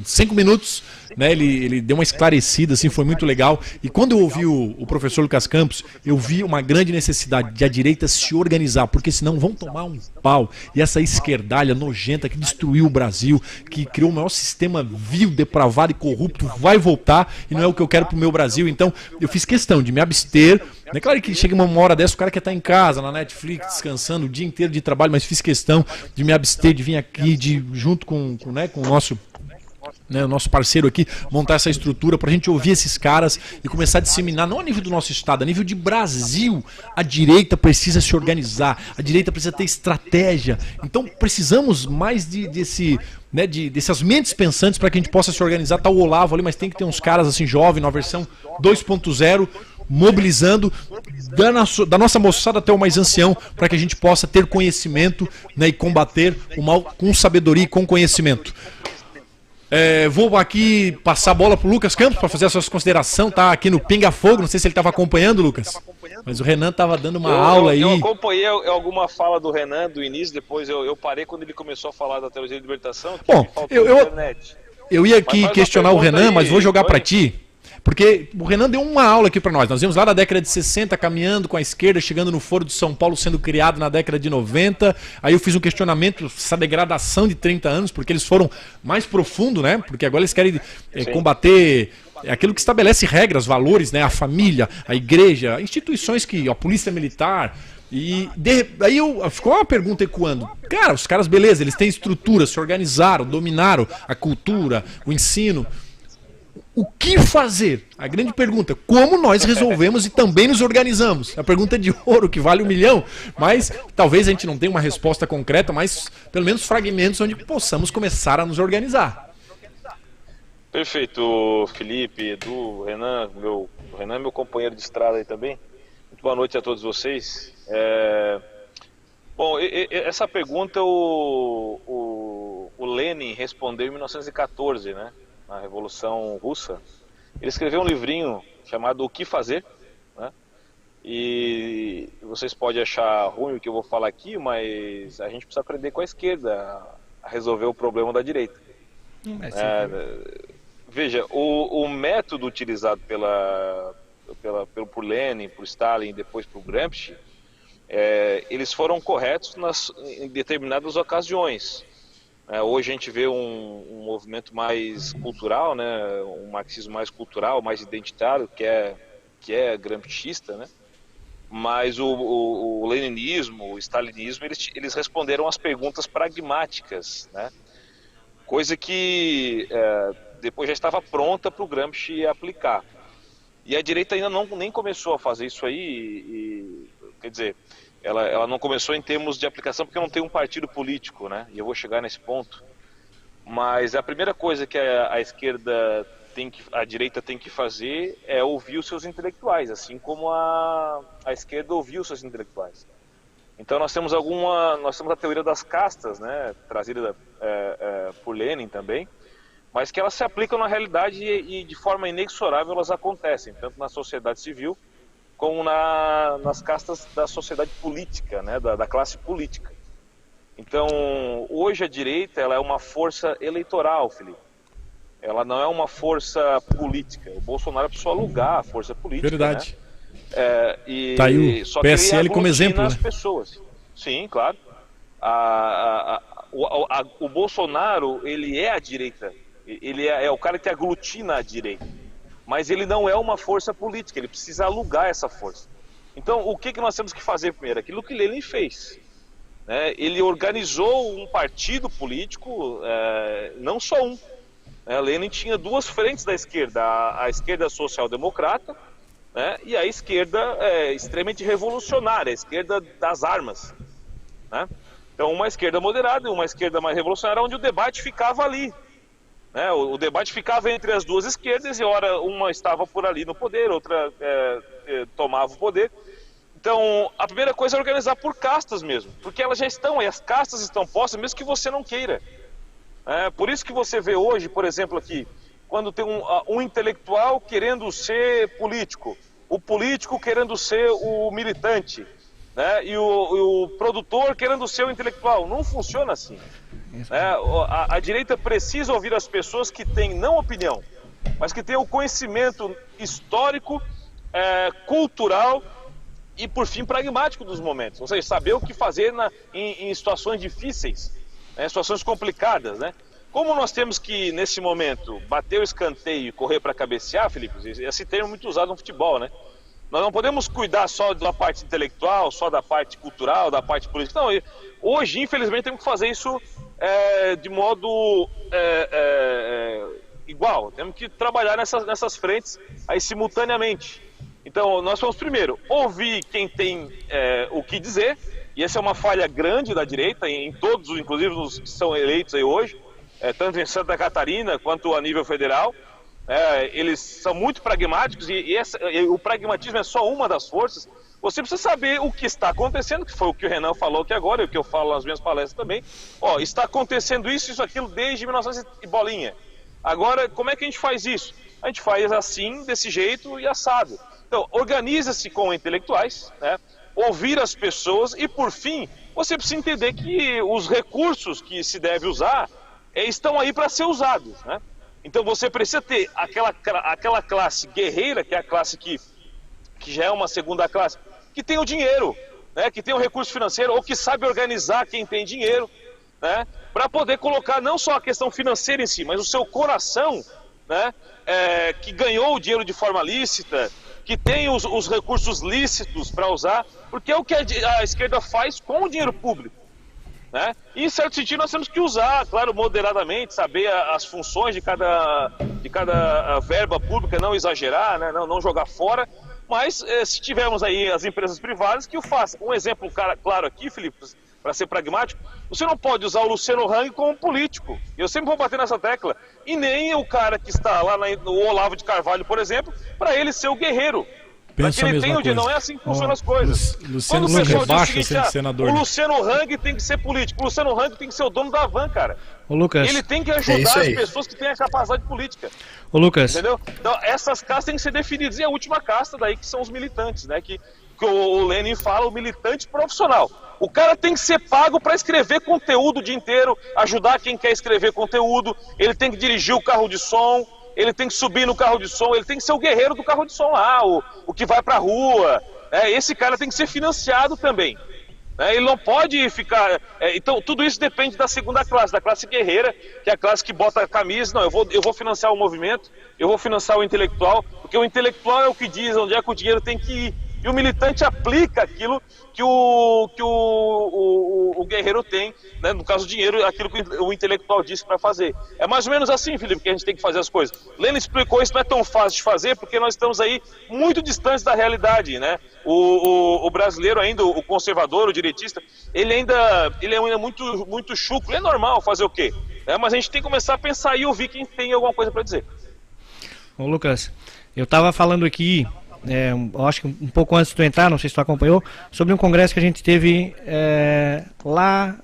5 minutos, né, ele deu uma esclarecida, assim, foi muito legal. E quando eu ouvi o professor Lucas Campos, eu vi uma grande necessidade de a direita se organizar, porque senão vão tomar um pau. E essa esquerdalha nojenta que destruiu o Brasil, que criou o maior sistema vil, depravado e corrupto, vai voltar e não é o que eu quero pro meu Brasil. Então, eu fiz questão de me abster. É claro que chega uma hora dessa, o cara quer estar em casa, na Netflix, descansando o dia inteiro de trabalho, mas fiz questão de me abster, de vir aqui, junto com o nosso parceiro aqui, montar essa estrutura pra gente ouvir esses caras e começar a disseminar, não a nível do nosso estado, a nível de Brasil. A direita precisa se organizar, a direita precisa ter estratégia. Então precisamos mais dessas mentes pensantes para que a gente possa se organizar. Tá o Olavo ali, mas tem que ter uns caras assim jovens, na versão 2.0, mobilizando da nossa moçada até o mais ancião, para que a gente possa ter conhecimento, né, e combater o mal com sabedoria e com conhecimento. Vou aqui passar a bola pro Lucas Campos para fazer a sua consideração, tá aqui no Pinga Fogo, não sei se ele estava acompanhando, Lucas, mas o Renan estava dando uma aula aí. Eu acompanhei alguma fala do Renan do início, depois eu parei quando ele começou a falar da teologia de libertação, que bom, eu ia aqui questionar o Renan, mas vou jogar para ti Porque o Renan deu uma aula aqui para nós. Nós vimos lá na década de 60, caminhando com a esquerda, chegando no Foro de São Paulo, sendo criado na década de 90. Aí eu fiz um questionamento, essa degradação de 30 anos, porque eles foram mais profundo, né? Porque agora eles querem combater aquilo que estabelece regras, valores, né? A família, a igreja, instituições que, a polícia militar. E aí ficou uma pergunta ecoando. Cara, os caras, beleza, eles têm estrutura, se organizaram, dominaram a cultura, o ensino. O que fazer? A grande pergunta, como nós resolvemos e também nos organizamos? A pergunta de ouro, que vale 1 milhão, mas talvez a gente não tenha uma resposta concreta, mas pelo menos fragmentos onde possamos começar a nos organizar. Perfeito, Felipe, Edu, Renan, o Renan é meu companheiro de estrada aí também. Muito boa noite a todos vocês. Bom, essa pergunta o Lenin respondeu em 1914, né? Na Revolução Russa. Ele escreveu um livrinho chamado O que Fazer, né? E vocês podem achar ruim o que eu vou falar aqui, mas a gente precisa aprender com a esquerda a resolver o problema da direita. Veja, o método utilizado por Lenin, por Stalin e depois por Gramsci, eles foram corretos em determinadas ocasiões. Hoje a gente vê um movimento mais cultural, né, um marxismo mais cultural, mais identitário, que é gramscista, né? Mas o leninismo, o stalinismo, eles responderam às perguntas pragmáticas, né? Coisa que depois já estava pronta para o Gramsci aplicar. E a direita ainda nem começou a fazer isso aí, quer dizer, ela não começou em termos de aplicação porque não tem um partido político, né? E eu vou chegar nesse ponto. Mas a primeira coisa que a direita tem que fazer é ouvir os seus intelectuais, assim como a esquerda ouviu os seus intelectuais. Então nós temos a teoria das castas, né? Trazida por Lenin também, mas que elas se aplicam na realidade e de forma inexorável elas acontecem, tanto na sociedade civil como nas castas da sociedade política, né, da classe política. Então, hoje a direita ela é uma força eleitoral, Felipe. Ela não é uma força política. O Bolsonaro precisou alugar a força política. Verdade. Né? Tá aí o PSL como exemplo, as né? pessoas. Sim, claro. O Bolsonaro, ele é a direita. Ele é o cara que aglutina a direita. Mas ele não é uma força política, ele precisa alugar essa força. Então, o que nós temos que fazer primeiro? Aquilo que Lenin fez. Né? Ele organizou um partido político, não só um. Lenin tinha duas frentes da esquerda, a esquerda social-democrata, né? E a esquerda extremamente revolucionária, a esquerda das armas. Né? Então, uma esquerda moderada e uma esquerda mais revolucionária, onde o debate ficava ali. O debate ficava entre as duas esquerdas e ora uma estava por ali no poder, outra tomava o poder. Então a primeira coisa é organizar por castas mesmo, porque elas já estão, e as castas estão postas mesmo que você não queira. Por isso que você vê hoje, por exemplo aqui, quando tem um intelectual querendo ser político, o político querendo ser o militante, né? E o produtor querendo ser o intelectual. Não funciona assim. A direita precisa ouvir as pessoas que têm não opinião, mas que têm o conhecimento histórico, cultural e, por fim, pragmático dos momentos. Ou seja, saber o que fazer em situações difíceis, situações complicadas, né? Como nós temos que, nesse momento, bater o escanteio e correr para cabecear, Felipe, esse termo é muito usado no futebol, né? Nós não podemos cuidar só da parte intelectual, só da parte cultural, da parte política. Não, hoje, infelizmente, temos que fazer isso de modo igual. Temos que trabalhar nessas frentes aí simultaneamente. Então, nós vamos primeiro ouvir quem tem o que dizer, e essa é uma falha grande da direita, em todos, inclusive os que são eleitos aí hoje, tanto em Santa Catarina quanto a nível federal. Eles são muito pragmáticos e o pragmatismo é só uma das forças. Você precisa saber o que está acontecendo, que foi o que o Renan falou aqui agora e o que eu falo nas minhas palestras também. Está acontecendo isso, aquilo desde 1900 e bolinha. Agora, como é que a gente faz isso? A gente faz assim, desse jeito e assado. Então, organiza-se com intelectuais, né? Ouvir as pessoas e, por fim, você precisa entender que os recursos que se deve usar estão aí para ser usados, né? Então você precisa ter aquela classe guerreira, que é a classe que já é uma segunda classe, que tem o dinheiro, né, que tem o recurso financeiro, ou que sabe organizar quem tem dinheiro, né, para poder colocar não só a questão financeira em si, mas o seu coração, né, que ganhou o dinheiro de forma lícita, que tem os recursos lícitos para usar, porque é o que a esquerda faz com o dinheiro público. Né? E em certo sentido nós temos que usar, claro, moderadamente, saber as funções de cada verba pública, não exagerar, né? não jogar fora, mas se tivermos aí as empresas privadas, que o façam. Um exemplo claro aqui, Felipe, para ser pragmático, você não pode usar o Luciano Hang como político, eu sempre vou bater nessa tecla, e nem o cara que está lá no Olavo de Carvalho, por exemplo, para ele ser o guerreiro. Pensa a mesma coisa. Não é assim que funcionam as coisas. Luciano rebaixa ser senador. O Luciano Hang tem que ser político. O Luciano Hang tem que ser o dono da van, cara. Ô, Lucas. Ele tem que ajudar as pessoas que têm a capacidade política. Ô, Lucas. Entendeu? Então, essas castas têm que ser definidas. E a última casta daí que são os militantes, né? Que o Lenin fala, o militante profissional. O cara tem que ser pago para escrever conteúdo o dia inteiro, ajudar quem quer escrever conteúdo. Ele tem que dirigir o carro de som. Ele tem que subir no carro de som, ele tem que ser o guerreiro do carro de som lá, o que vai pra rua. Esse cara tem que ser financiado também. Ele não pode ficar... então, tudo isso depende da segunda classe, da classe guerreira, que é a classe que bota a camisa. Não, eu vou financiar o movimento, eu vou financiar o intelectual, porque o intelectual é o que diz onde é que o dinheiro tem que ir. E o militante aplica aquilo que o guerreiro tem, né? No caso do dinheiro, aquilo que o intelectual disse para fazer. É mais ou menos assim, Felipe, que a gente tem que fazer as coisas. Lenin explicou isso, não é tão fácil de fazer, porque nós estamos aí muito distantes da realidade, né? O brasileiro ainda, o conservador, o direitista, ele ainda muito, muito chucro. É normal fazer o quê? Mas a gente tem que começar a pensar e ouvir quem tem alguma coisa para dizer. Ô, Lucas, eu estava falando aqui... eu acho que um pouco antes de tu entrar, não sei se tu acompanhou, sobre um congresso que a gente teve lá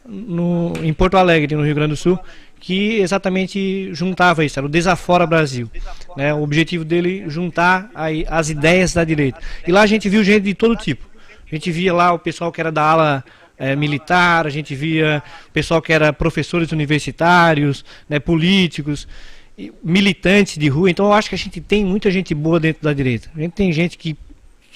em Porto Alegre, no Rio Grande do Sul, que exatamente juntava isso, era o Desafora Brasil, né? O objetivo dele juntar aí as ideias da direita. E lá a gente viu gente de todo tipo. A gente via lá o pessoal que era da ala militar, a gente via o pessoal que era professores universitários, né, políticos, militantes de rua. Então eu acho que a gente tem muita gente boa dentro da direita. A gente tem gente que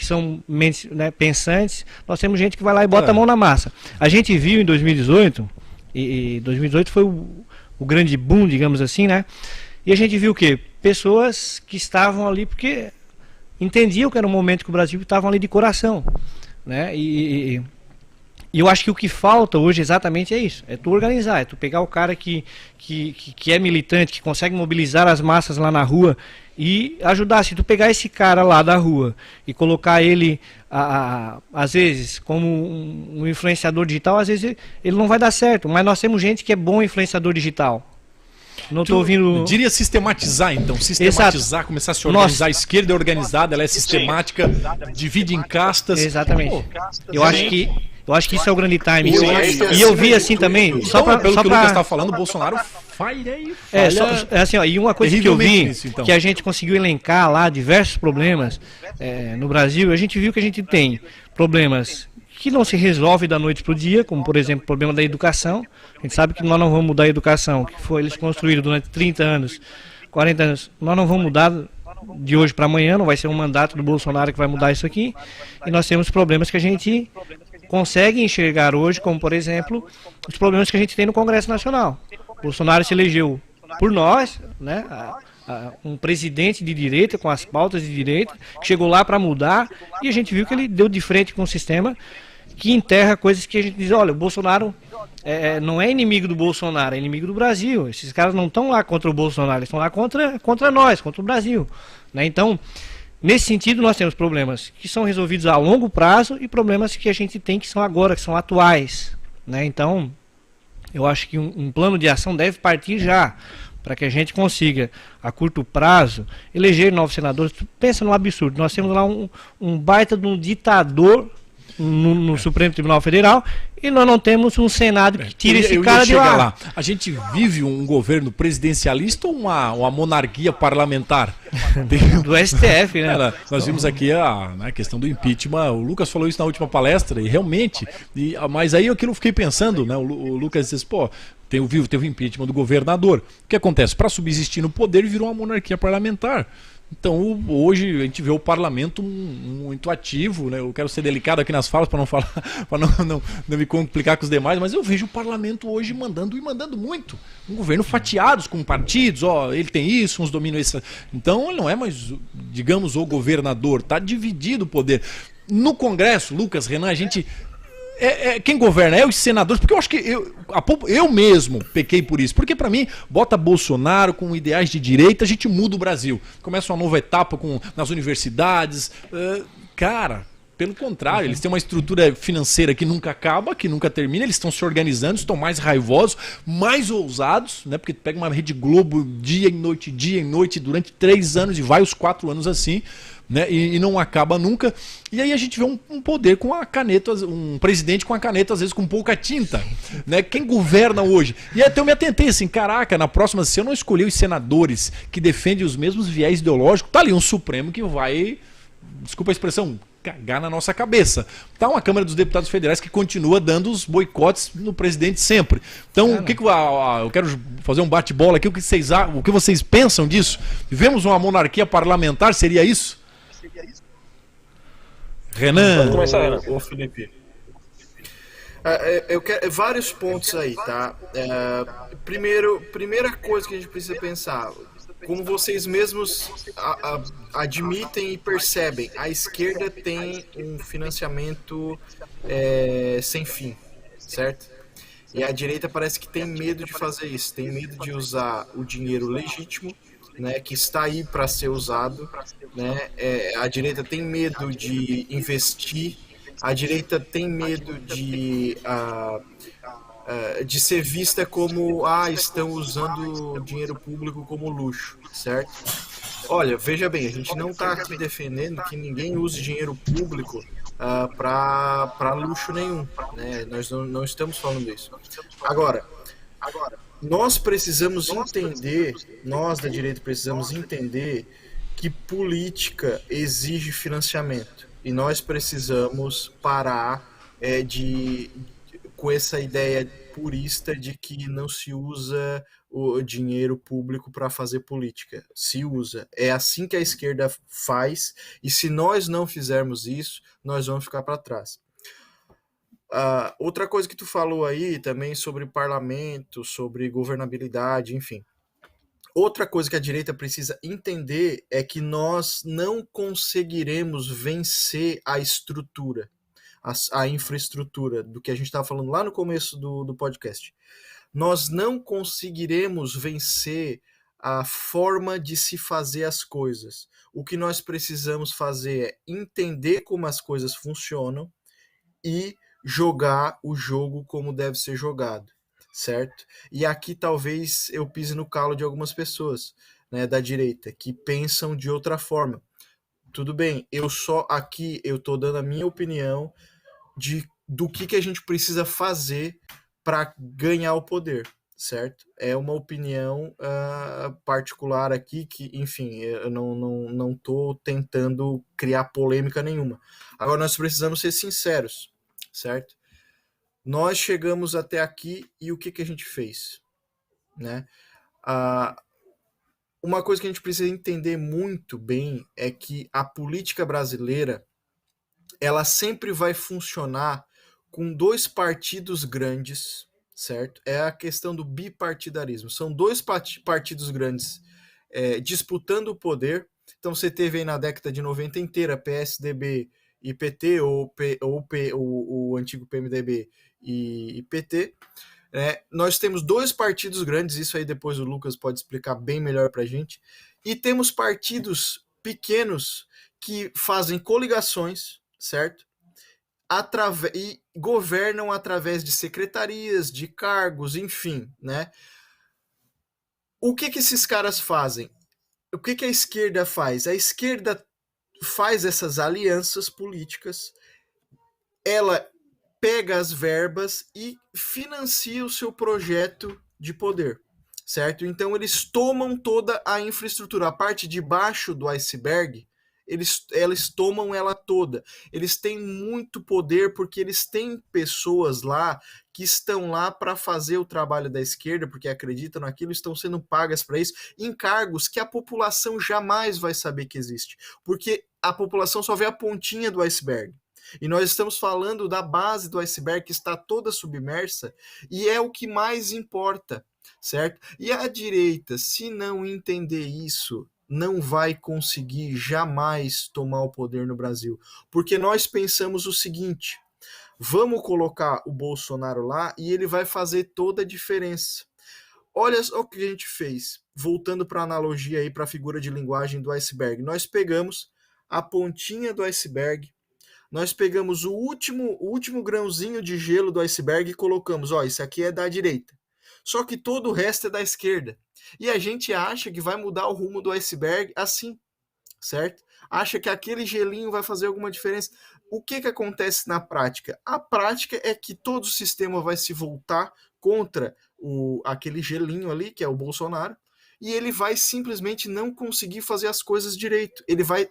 são mentes, né, pensantes, nós temos gente que vai lá e bota a mão na massa. A gente viu em 2018, e 2018 foi o grande boom, digamos assim, né? E a gente viu o quê? Pessoas que estavam ali porque entendiam que era um momento que o Brasil estavam ali de coração, né? E eu acho que o que falta hoje exatamente é isso, é tu organizar, é tu pegar o cara que é militante, que consegue mobilizar as massas lá na rua e ajudar. Se tu pegar esse cara lá da rua e colocar ele, às vezes, como um influenciador digital, às vezes ele não vai dar certo, mas nós temos gente que é bom influenciador digital. Não estou ouvindo... Diria sistematizar, então. Sistematizar, exato. Começar a se organizar. A esquerda é organizada, ela é sistemática, divide em castas. Exatamente. Eu acho que isso é o grande time. E eu vi assim também, então, só pelo que o Lucas estava falando, o Bolsonaro falha aí. Assim, ó, e uma coisa que eu vi, então, que a gente conseguiu elencar lá diversos problemas no Brasil, a gente viu que a gente tem problemas que não se resolvem da noite para o dia, como por exemplo o problema da educação. A gente sabe que nós não vamos mudar a educação, que foi eles construíram durante 30 anos, 40 anos, nós não vamos mudar de hoje para amanhã, não vai ser um mandato do Bolsonaro que vai mudar isso aqui, e nós temos problemas que a gente consegue enxergar hoje, como por exemplo, os problemas que a gente tem no Congresso Nacional. Bolsonaro se elegeu por nós, né, um presidente de direita, com as pautas de direita, que chegou lá para mudar, e a gente viu que ele deu de frente com um sistema que enterra coisas que a gente diz, olha, o Bolsonaro não é inimigo do Bolsonaro, é inimigo do Brasil. Esses caras não estão lá contra o Bolsonaro, eles estão lá contra nós, contra o Brasil, né? Então, nesse sentido, nós temos problemas que são resolvidos a longo prazo e problemas que a gente tem que são agora, que são atuais, né? Então, eu acho que um plano de ação deve partir já, para que a gente consiga, a curto prazo, eleger novos senadores. Pensa num absurdo, nós temos lá um baita de um ditador no Supremo Tribunal Federal, e nós não temos um Senado que tire esse eu cara ia de chegar lá. A gente vive um governo presidencialista ou uma monarquia parlamentar? Do STF, né? Cara, nós vimos aqui a questão do impeachment. O Lucas falou isso na última palestra, e realmente. Mas aí aquilo eu fiquei pensando, né? O Lucas disse, pô, teve o impeachment do governador. O que acontece? Para subsistir no poder, virou uma monarquia parlamentar. Então, hoje a gente vê o parlamento muito ativo, né? Eu quero ser delicado aqui nas falas para não falar, para não me complicar com os demais, mas eu vejo o parlamento hoje mandando muito. Um governo fatiados com partidos, ele tem isso, uns dominam isso. Então, ele não é mais, digamos, o governador, tá dividido o poder. No Congresso, Lucas, Renan, a gente quem governa é os senadores, porque eu acho que eu mesmo pequei por isso. Porque para mim, bota Bolsonaro com ideais de direita, a gente muda o Brasil. Começa uma nova etapa nas universidades. Cara, pelo contrário, eles têm uma estrutura financeira que nunca acaba, que nunca termina, eles estão se organizando, estão mais raivosos, mais ousados, né? Porque pega uma Rede Globo dia e noite, durante 3 anos e vai os 4 anos assim. Né? E não acaba nunca. E aí a gente vê um poder com a caneta, um presidente com a caneta, às vezes com pouca tinta. Né? Quem governa hoje? E até eu me atentei assim, caraca, na próxima, se eu não escolher os senadores que defendem os mesmos viés ideológicos, tá ali um Supremo que vai, desculpa a expressão, cagar na nossa cabeça. Tá uma Câmara dos Deputados Federais que continua dando os boicotes no presidente sempre. Então, eu quero fazer um bate-bola aqui, o que vocês pensam disso? Vivemos uma monarquia parlamentar, seria isso? Renan. Pode começar, Renan. Ô, Felipe. Eu quero vários pontos aí, tá? Primeira coisa que a gente precisa pensar, como vocês mesmos admitem e percebem, a esquerda tem um financiamento sem fim, certo? E a direita parece que tem medo de fazer isso, tem medo de usar o dinheiro legítimo, né, que está aí para ser usado, né? A direita tem medo de investir, a direita tem medo de ser vista como estão usando o dinheiro público como luxo, certo? Olha, veja bem, a gente não está aqui defendendo que ninguém use dinheiro público para luxo nenhum, né? Nós não estamos falando isso. Agora, nós precisamos entender, nós da direita precisamos entender que política exige financiamento. E nós precisamos parar com essa ideia purista de que não se usa o dinheiro público para fazer política. Se usa. É assim que a esquerda faz, e se nós não fizermos isso, nós vamos ficar para trás. Outra coisa que tu falou aí também sobre parlamento, sobre governabilidade, enfim. Outra coisa que a direita precisa entender é que nós não conseguiremos vencer a estrutura, a infraestrutura, do que a gente estava falando lá no começo do podcast. Nós não conseguiremos vencer a forma de se fazer as coisas. O que nós precisamos fazer é entender como as coisas funcionam e jogar o jogo como deve ser jogado, certo? E aqui talvez eu pise no calo de algumas pessoas, né, da direita, que pensam de outra forma. Tudo bem, eu estou dando a minha opinião do que a gente precisa fazer para ganhar o poder, certo? É uma opinião particular aqui que, enfim, eu não estou tentando criar polêmica nenhuma. Agora, nós precisamos ser sinceros, certo? Nós chegamos até aqui e o que a gente fez, né? Uma coisa que a gente precisa entender muito bem é que a política brasileira, ela sempre vai funcionar com 2 partidos grandes, certo? É a questão do bipartidarismo. São 2 partidos grandes disputando o poder. Então você teve aí na década de 90 inteira PSDB e PT, ou o antigo PMDB e PT. Nós temos 2 partidos grandes, isso aí depois o Lucas pode explicar bem melhor pra gente. E temos partidos pequenos que fazem coligações, certo? E governam através de secretarias, de cargos, enfim, né? O que esses caras fazem? O que a esquerda faz? A esquerda faz essas alianças políticas, ela pega as verbas e financia o seu projeto de poder, certo? Então eles tomam toda a infraestrutura, a parte de baixo do iceberg, eles tomam ela toda. Eles têm muito poder porque eles têm pessoas lá que estão lá para fazer o trabalho da esquerda, porque acreditam naquilo, estão sendo pagas para isso, em cargos que a população jamais vai saber que existe, porque a população só vê a pontinha do iceberg. E nós estamos falando da base do iceberg que está toda submersa e é o que mais importa, certo? E a direita, se não entender isso, não vai conseguir jamais tomar o poder no Brasil. Porque nós pensamos o seguinte, vamos colocar o Bolsonaro lá e ele vai fazer toda a diferença. Olha só o que a gente fez, voltando para a analogia aí, para a figura de linguagem do iceberg. Nós pegamos a pontinha do iceberg, nós pegamos o último grãozinho de gelo do iceberg e colocamos, ó, isso aqui é da direita. Só que todo o resto é da esquerda. E a gente acha que vai mudar o rumo do iceberg assim, certo? Acha que aquele gelinho vai fazer alguma diferença. O que acontece na prática? A prática é que todo o sistema vai se voltar contra aquele gelinho ali, que é o Bolsonaro, e ele vai simplesmente não conseguir fazer as coisas direito. Ele vai,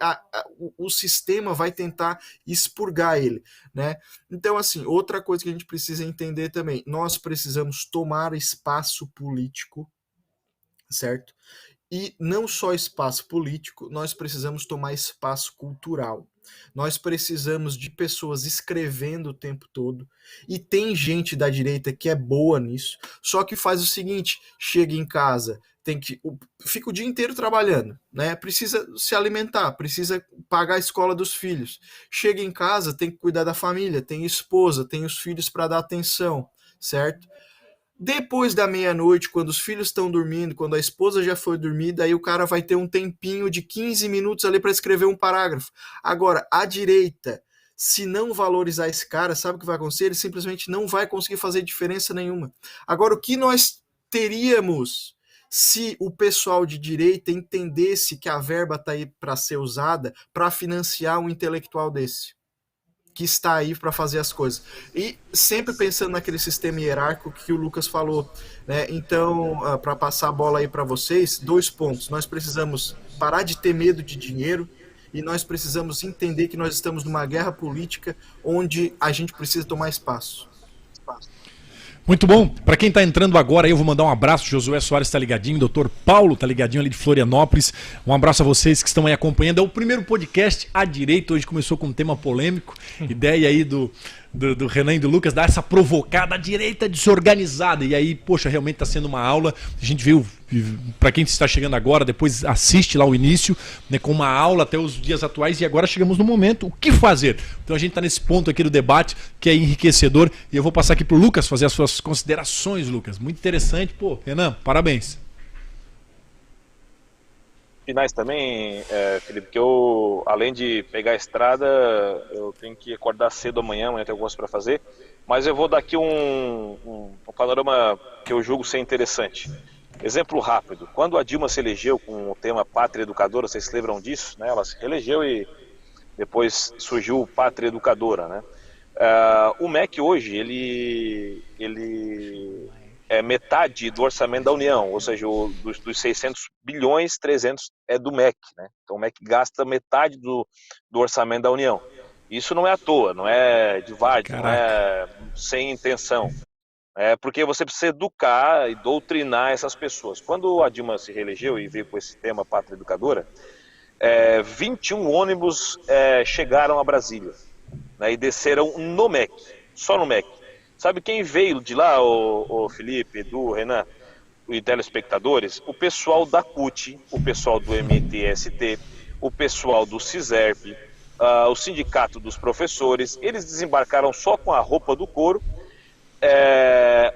o sistema vai tentar expurgar ele, né? Então, assim, outra coisa que a gente precisa entender também, nós precisamos tomar espaço político, certo? E não só espaço político, nós precisamos tomar espaço cultural. Nós precisamos de pessoas escrevendo o tempo todo. E tem gente da direita que é boa nisso, só que faz o seguinte, chega em casa, fica o dia inteiro trabalhando, né? Precisa se alimentar, precisa pagar a escola dos filhos. Chega em casa, tem que cuidar da família, tem esposa, tem os filhos para dar atenção, certo? Depois da meia-noite, quando os filhos estão dormindo, quando a esposa já foi dormir, daí o cara vai ter um tempinho de 15 minutos ali para escrever um parágrafo. Agora, a direita, se não valorizar esse cara, sabe o que vai acontecer? Ele simplesmente não vai conseguir fazer diferença nenhuma. Agora, o que nós teríamos se o pessoal de direita entendesse que a verba está aí para ser usada para financiar um intelectual desse? Que está aí para fazer as coisas. E sempre pensando naquele sistema hierárquico que o Lucas falou, né? Então, para passar a bola aí para vocês, 2 pontos. Nós precisamos parar de ter medo de dinheiro e nós precisamos entender que nós estamos numa guerra política onde a gente precisa tomar espaço. Muito bom. Para quem está entrando agora, eu vou mandar um abraço. Josué Soares está ligadinho, Dr. Paulo está ligadinho ali de Florianópolis. Um abraço a vocês que estão aí acompanhando. É o primeiro podcast à direita. Hoje começou com um tema polêmico. Ideia aí do Renan e do Lucas dar essa provocada à direita desorganizada. E aí, poxa, realmente está sendo uma aula. A gente viu, para quem está chegando agora, depois assiste lá o início, né, com uma aula até os dias atuais. E agora chegamos no momento, o que fazer? Então a gente está nesse ponto aqui do debate que é enriquecedor. E eu vou passar aqui para o Lucas fazer as suas considerações, Lucas. Muito interessante. Pô, Renan, parabéns. Finais também, Felipe, que eu, além de pegar a estrada, eu tenho que acordar cedo amanhã tem algumas para fazer, mas eu vou dar aqui um panorama que eu julgo ser interessante. Exemplo rápido, quando a Dilma se elegeu com o tema Pátria Educadora, vocês se lembram disso? Né? Ela se reelegeu e depois surgiu Pátria Educadora, né? O MEC hoje, ele é metade do orçamento da União, ou seja, dos 600 bilhões, 300 é do MEC, né? Então o MEC gasta metade do orçamento da União. Isso não é à toa, não é de várzea, não é sem intenção. É porque você precisa educar e doutrinar essas pessoas. Quando a Dilma se reelegeu e veio com esse tema Pátria Educadora, 21 ônibus chegaram a Brasília, né, e desceram no MEC, só no MEC. Sabe quem veio de lá, o Felipe, Edu, Renan e telespectadores? O pessoal da CUT, o pessoal do MTST, o pessoal do CISERP, o sindicato dos professores. Eles desembarcaram só com a roupa do couro,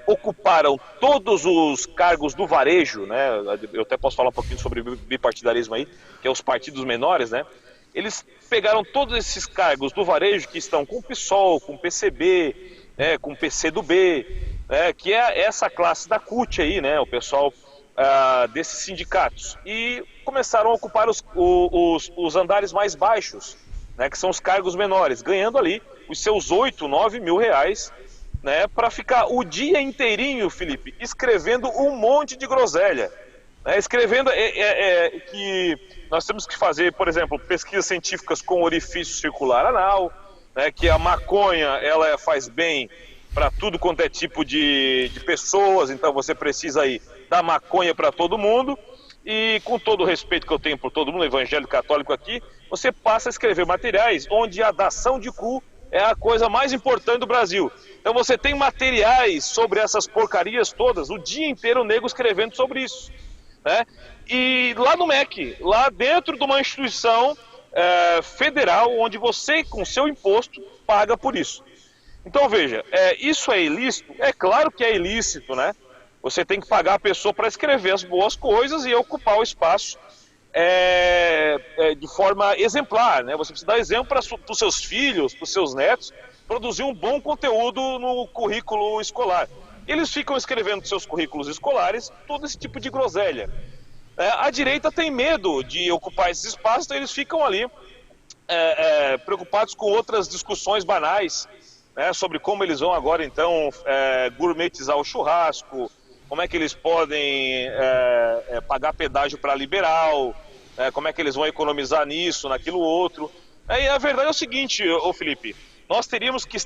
ocuparam todos os cargos do varejo, né? Eu até posso falar um pouquinho sobre bipartidarismo aí, que é os partidos menores, né? Eles pegaram todos esses cargos do varejo que estão com o PSOL, com o PCB, com o PCdoB, que é essa classe da CUT aí, né, o pessoal desses sindicatos, e começaram a ocupar os andares mais baixos, né, que são os cargos menores, ganhando ali os seus 8, 9 mil reais, né, para ficar o dia inteirinho, Felipe, escrevendo um monte de groselha. Escrevendo que nós temos que fazer, por exemplo, pesquisas científicas com orifício circular anal, né, que a maconha ela faz bem para tudo quanto é tipo de pessoas, então você precisa aí dar maconha para todo mundo. E com todo o respeito que eu tenho por todo mundo, evangélico católico aqui, você passa a escrever materiais onde a dação de cu é a coisa mais importante do Brasil. Então você tem materiais sobre essas porcarias todas, o dia inteiro o nego escrevendo sobre isso, né? E lá no MEC, lá dentro de uma instituição federal, onde você, com seu imposto, paga por isso. Então veja, isso é ilícito? É claro que é ilícito, né? Você tem que pagar a pessoa para escrever as boas coisas e ocupar o espaço de forma exemplar, né? Você precisa dar exemplo para os seus filhos, para os seus netos, produzir um bom conteúdo no currículo escolar. Eles ficam escrevendo nos seus currículos escolares todo esse tipo de groselha. A direita tem medo de ocupar esses espaços, então eles ficam ali preocupados com outras discussões banais, né, sobre como eles vão agora então gourmetizar o churrasco, como é que eles podem pagar pedágio para liberal, como é que eles vão economizar nisso, naquilo outro. E a verdade é o seguinte, Felipe, nós teríamos que...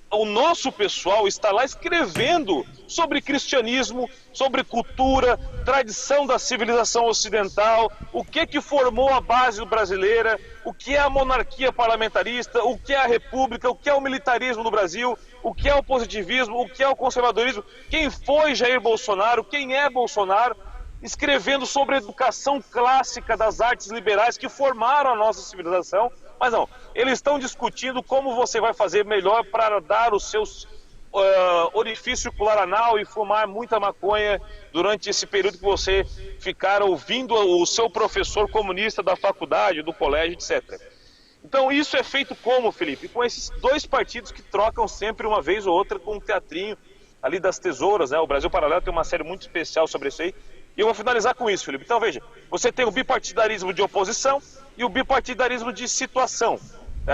O nosso pessoal está lá escrevendo sobre cristianismo, sobre cultura, tradição da civilização ocidental, o que formou a base brasileira, o que é a monarquia parlamentarista, o que é a república, o que é o militarismo no Brasil, o que é o positivismo, o que é o conservadorismo, quem foi Jair Bolsonaro, quem é Bolsonaro, escrevendo sobre a educação clássica das artes liberais que formaram a nossa civilização. Mas não, eles estão discutindo como você vai fazer melhor para dar os seus orifício circular anal e fumar muita maconha durante esse período que você ficar ouvindo o seu professor comunista da faculdade, do colégio, etc. Então isso é feito como, Felipe? Com esses dois partidos que trocam sempre uma vez ou outra com um teatrinho ali das tesouras, né? O Brasil Paralelo tem uma série muito especial sobre isso aí. E eu vou finalizar com isso, Felipe. Então veja, você tem o bipartidarismo de oposição e o bipartidarismo de situação.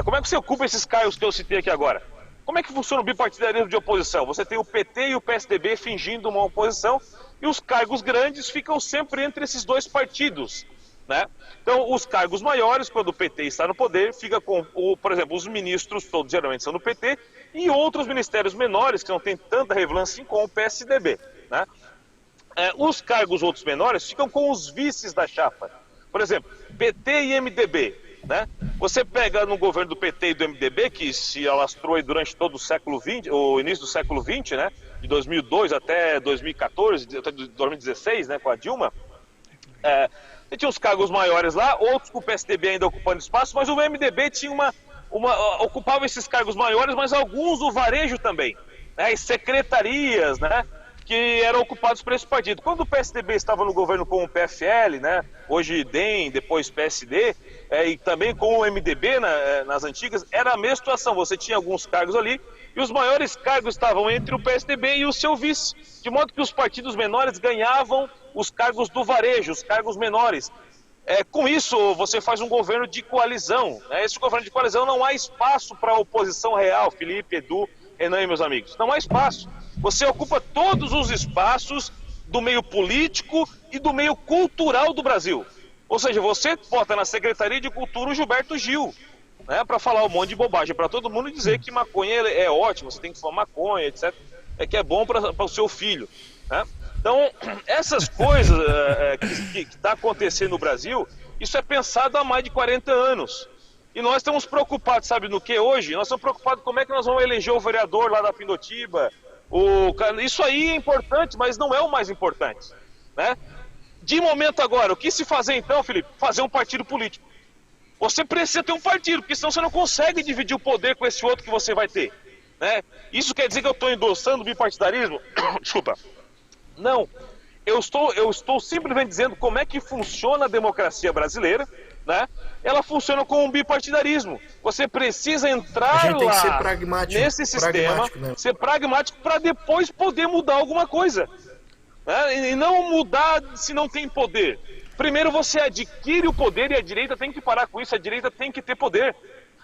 Como é que você ocupa esses cargos que eu citei aqui agora? Como é que funciona o bipartidarismo de oposição? Você tem o PT e o PSDB fingindo uma oposição e os cargos grandes ficam sempre entre esses dois partidos, né? Então os cargos maiores, quando o PT está no poder, fica com, por exemplo, os ministros, todos geralmente são do PT, e outros ministérios menores que não têm tanta relevância assim, com o PSDB, né? Os cargos outros menores ficam com os vices da chapa. Por exemplo, PT e MDB, né? Você pega no governo do PT e do MDB, que se alastrou aí durante todo o século XX, o início do século XX, né? De 2002 até 2014, até 2016, né? Com a Dilma. Você tinha os cargos maiores lá, outros com o PSDB ainda ocupando espaço, mas o MDB tinha ocupava esses cargos maiores, mas alguns do varejo também, né? As secretarias, né? Que eram ocupados por esse partido. Quando o PSDB estava no governo com o PFL, né, hoje DEM, depois PSD, e também com o MDB nas antigas, era a mesma situação. Você tinha alguns cargos ali, e os maiores cargos estavam entre o PSDB e o seu vice, de modo que os partidos menores ganhavam os cargos do varejo, os cargos menores. Com isso, você faz um governo de coalizão, né? Esse governo de coalizão não há espaço para a oposição real, Felipe, Edu, Renan e meus amigos. Não há espaço. Você ocupa todos os espaços do meio político e do meio cultural do Brasil. Ou seja, você bota na Secretaria de Cultura o Gilberto Gil, né, para falar um monte de bobagem para todo mundo e dizer que maconha é ótimo, você tem que fumar maconha, etc. Que é bom para o seu filho, né? Então, essas coisas que está acontecendo no Brasil, isso é pensado há mais de 40 anos. E nós estamos preocupados, sabe no que hoje? Nós estamos preocupados como é que nós vamos eleger o vereador lá da Pindotiba. Isso aí é importante, mas não é o mais importante, né? De momento agora, o que se fazer então, Felipe? Fazer um partido político. Você precisa ter um partido, porque senão você não consegue dividir o poder com esse outro que você vai ter, né? Isso quer dizer que eu estou endossando o bipartidarismo? Desculpa. Não. Eu estou simplesmente dizendo como é que funciona a democracia brasileira, né? Ela funciona com um bipartidarismo. Você precisa entrar lá nesse sistema, né? Ser pragmático para depois poder mudar alguma coisa, né? E não mudar se não tem poder. Primeiro você adquire o poder e a direita tem que parar com isso, a direita tem que ter poder.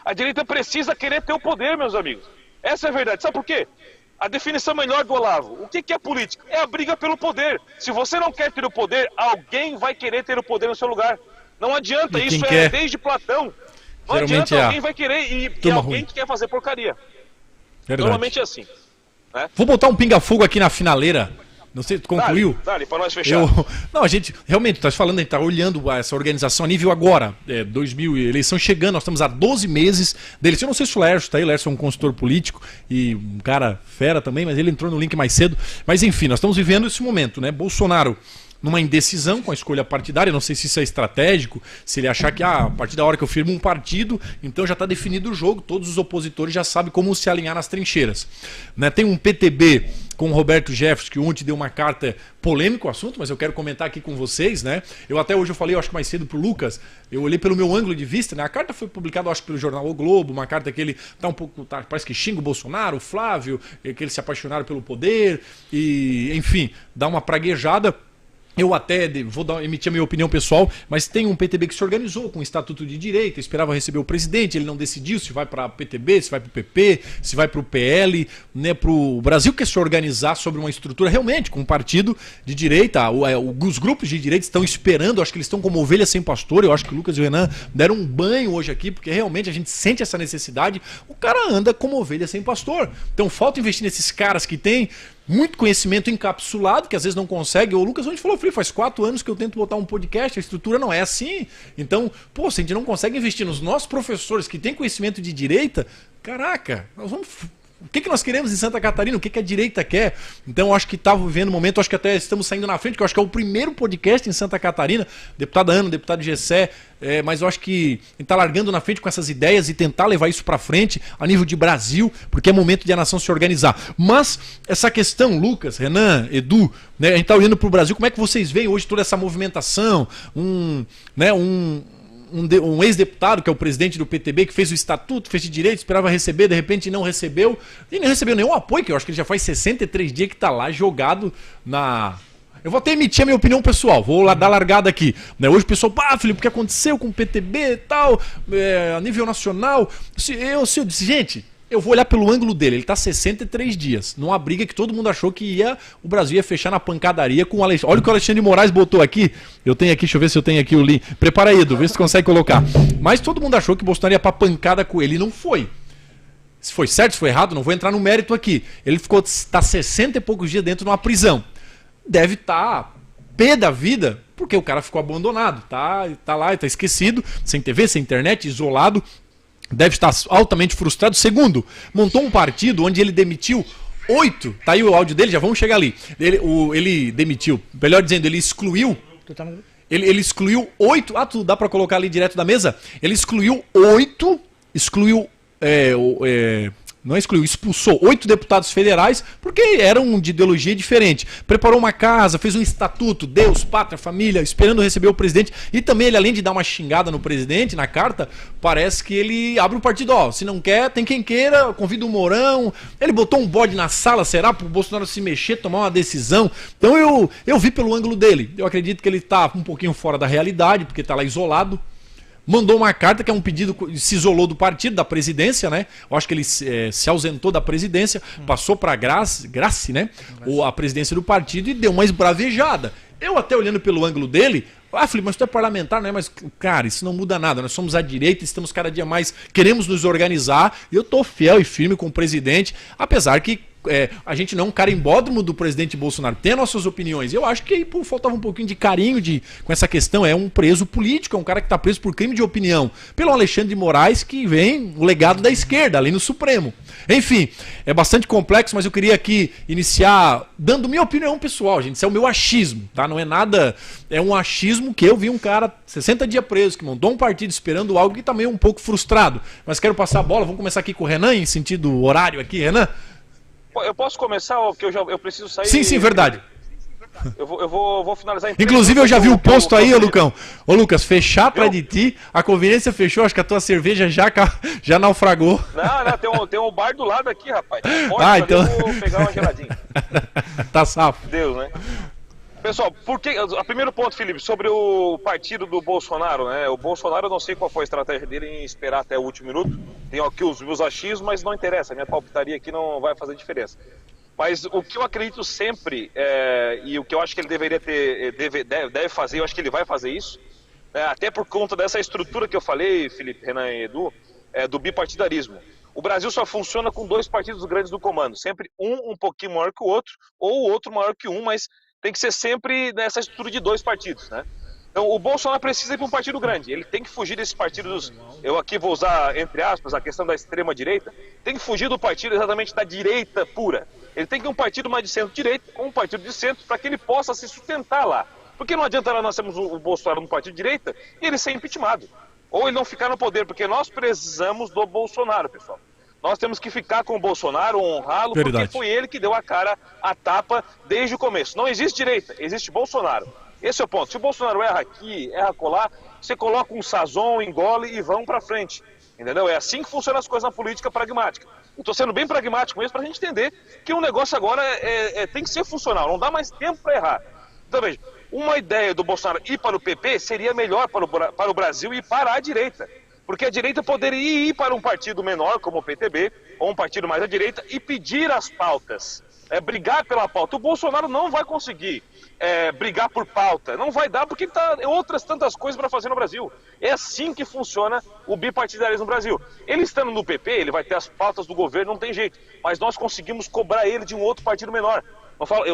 A direita precisa querer ter o poder, meus amigos. Essa é a verdade. Sabe por quê? A definição melhor do Olavo. O que é política? É a briga pelo poder. Se você não quer ter o poder, alguém vai querer ter o poder no seu lugar. Não adianta, isso é desde Platão. Não Geralmente adianta, alguém vai querer e alguém que quer fazer porcaria. Verdade. Normalmente é assim. Né? Vou botar um pinga-fogo aqui na finaleira. Não sei, tu concluiu? Dale, para nós fechar. Não, a gente, realmente, tá falando, a gente tá olhando essa organização a nível agora, 2000, eleição chegando, nós estamos há 12 meses da eleição. Eu não sei se o Lércio tá aí, o Lércio é um consultor político e um cara fera também, mas ele entrou no link mais cedo. Mas enfim, nós estamos vivendo esse momento, né? Bolsonaro numa indecisão com a escolha partidária, não sei se isso é estratégico, se ele achar que a partir da hora que eu firmo um partido, então já está definido o jogo, todos os opositores já sabem como se alinhar nas trincheiras. Né? Tem um PTB com o Roberto Jefferson, que ontem deu uma carta polêmica o assunto, mas eu quero comentar aqui com vocês, né? Eu até hoje eu falei, eu acho que mais cedo pro Lucas, eu olhei pelo meu ângulo de vista, né? A carta foi publicada, eu acho, pelo jornal O Globo, uma carta que ele tá um pouco, parece que xinga o Bolsonaro, o Flávio, que eles se apaixonaram pelo poder, e enfim, dá uma praguejada. Eu até emitir a minha opinião pessoal, mas tem um PTB que se organizou com o Estatuto de Direita, esperava receber o presidente, ele não decidiu se vai para a PTB, se vai para o PP, se vai para o PL, né, para o Brasil quer se organizar sobre uma estrutura realmente, com um partido de direita, os grupos de direita estão esperando, acho que eles estão como ovelha sem pastor, eu acho que o Lucas e o Renan deram um banho hoje aqui, porque realmente a gente sente essa necessidade, o cara anda como ovelha sem pastor, então falta investir nesses caras que têm muito conhecimento encapsulado, que às vezes não consegue. O Lucas ontem falou, faz 4 anos que eu tento botar um podcast, a estrutura não é assim. Então, pô, se a gente não consegue investir nos nossos professores que têm conhecimento de direita, caraca, nós vamos... O que nós queremos em Santa Catarina? O que a direita quer? Então, eu acho que está vivendo um momento, acho que até estamos saindo na frente, que eu acho que é o primeiro podcast em Santa Catarina, deputada Ana, deputado Gessé, mas eu acho que a gente está largando na frente com essas ideias e tentar levar isso para frente a nível de Brasil, porque é momento de a nação se organizar. Mas essa questão, Lucas, Renan, Edu, né, a gente está olhando para o Brasil, como é que vocês veem hoje toda essa movimentação, um ex-deputado, que é o presidente do PTB, que fez o estatuto, fez de direito, esperava receber, de repente não recebeu, e não recebeu nenhum apoio, que eu acho que ele já faz 63 dias que está lá jogado na... Eu vou até emitir a minha opinião pessoal, vou lá dar largada aqui. Né? Hoje o pessoal, Felipe, o que aconteceu com o PTB e tal, a nível nacional? Eu disse, gente... Eu vou olhar pelo ângulo dele, ele está 63 dias, numa briga que todo mundo achou que o Brasil ia fechar na pancadaria com o Alexandre. Olha o que o Alexandre de Moraes botou aqui, eu tenho aqui, deixa eu ver se eu tenho aqui o link. Prepara aí, Edu, vê se tu consegue colocar. Mas todo mundo achou que o Bolsonaro ia pra pancada com ele, e não foi. Se foi certo, se foi errado, não vou entrar no mérito aqui. Ele tá 60 e poucos dias dentro de uma prisão. Deve estar pé da vida, porque o cara ficou abandonado, tá lá, tá esquecido, sem TV, sem internet, isolado. Deve estar altamente frustrado. Segundo, montou um partido onde ele demitiu 8. Tá aí o áudio dele, já vamos chegar ali. Ele demitiu, melhor dizendo, ele excluiu. Ele excluiu 8. Dá pra colocar ali direto da mesa? Ele excluiu 8. Não excluiu, expulsou 8 deputados federais porque eram de ideologia diferente. Preparou uma casa, fez um estatuto, Deus, pátria, família, esperando receber o presidente. E também ele, além de dar uma xingada no presidente, na carta, parece que ele abre o partido. Se não quer, tem quem queira, convida o Mourão. Ele botou um bode na sala, será? Pro Bolsonaro se mexer, tomar uma decisão. Então eu vi pelo ângulo dele. Eu acredito que ele tá um pouquinho fora da realidade, porque tá lá isolado. Mandou uma carta que é um pedido, se isolou do partido, da presidência, né? Eu acho que ele se ausentou da presidência, passou para Grace, né? Ou a presidência do partido e deu uma esbravejada. Eu até olhando pelo ângulo dele, Felipe, mas tu é parlamentar, não é? Mas, cara, isso não muda nada. Nós somos a direita, estamos cada dia mais, queremos nos organizar. E eu tô fiel e firme com o presidente, apesar que a gente não é um carimbódromo do presidente Bolsonaro, tem nossas opiniões. Eu acho que aí faltava um pouquinho de carinho com essa questão. É um preso político, é um cara que está preso por crime de opinião. Pelo Alexandre de Moraes, que vem o legado da esquerda, ali no Supremo. Enfim, é bastante complexo, mas eu queria aqui iniciar dando minha opinião pessoal, gente. Isso é o meu achismo, tá? Não é nada... É um achismo que eu vi um cara 60 dias preso, que montou um partido esperando algo que tá meio um pouco frustrado. Mas quero passar a bola, vamos começar aqui com o Renan, em sentido horário aqui, Renan. Eu posso começar, porque eu preciso sair... Sim, verdade. Eu vou finalizar... Inclusive eu já vi o posto aí, Lucão. Ô Lucas, fechar atrás de ti, a conveniência fechou, acho que a tua cerveja já naufragou. Não, tem um bar do lado aqui, rapaz. Então... Eu vou pegar uma geladinha. Tá safo. Deus, né? Pessoal, o primeiro ponto, Felipe, sobre o partido do Bolsonaro, né? O Bolsonaro, eu não sei qual foi a estratégia dele em esperar até o último minuto. Tenho aqui os meus achismos, mas não interessa. A minha palpitaria aqui não vai fazer diferença. Mas o que eu acredito sempre, e o que eu acho que ele deveria ter, deve fazer, eu acho que ele vai fazer isso, até por conta dessa estrutura que eu falei, Felipe, Renan e Edu, do bipartidarismo. O Brasil só funciona com 2 partidos grandes do comando, sempre um pouquinho maior que o outro, ou o outro maior que um, mas tem que ser sempre nessa estrutura de 2 partidos, né? Então o Bolsonaro precisa ir para um partido grande, ele tem que fugir desse partido eu aqui vou usar, entre aspas, a questão da extrema-direita, tem que fugir do partido exatamente da direita pura. Ele tem que ir um partido mais de centro-direita, ou um partido de centro, para que ele possa se sustentar lá. Porque não adianta nós termos o Bolsonaro no partido de direita e ele ser impeachmentado. Ou ele não ficar no poder, porque nós precisamos do Bolsonaro, pessoal. Nós temos que ficar com o Bolsonaro, honrá-lo, porque foi ele que deu a cara, a tapa, desde o começo. Não existe direita, existe Bolsonaro. Esse é o ponto. Se o Bolsonaro erra aqui, erra colar, você coloca um sazon, engole e vão pra frente. Entendeu? É assim que funcionam as coisas na política pragmática. Eu tô sendo bem pragmático mesmo pra gente entender que o negócio agora tem que ser funcional, não dá mais tempo pra errar. Então veja, uma ideia do Bolsonaro ir para o PP seria melhor para o Brasil e para a direita. Porque a direita poderia ir para um partido menor, como o PTB, ou um partido mais à direita, e pedir as pautas, brigar pela pauta. O Bolsonaro não vai conseguir brigar por pauta, não vai dar, porque ele tem outras tantas coisas para fazer no Brasil. É assim que funciona o bipartidarismo no Brasil. Ele estando no PP, ele vai ter as pautas do governo, não tem jeito, mas nós conseguimos cobrar ele de um outro partido menor.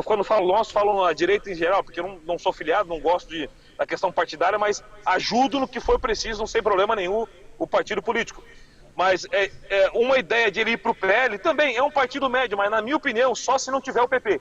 Quando falo nós, falo a direita em geral, porque eu não sou filiado, não gosto da questão partidária, mas ajudo no que for preciso, não sem problema nenhum, o partido político. Mas uma ideia de ele ir para o PL também é um partido médio, mas na minha opinião, só se não tiver o PP.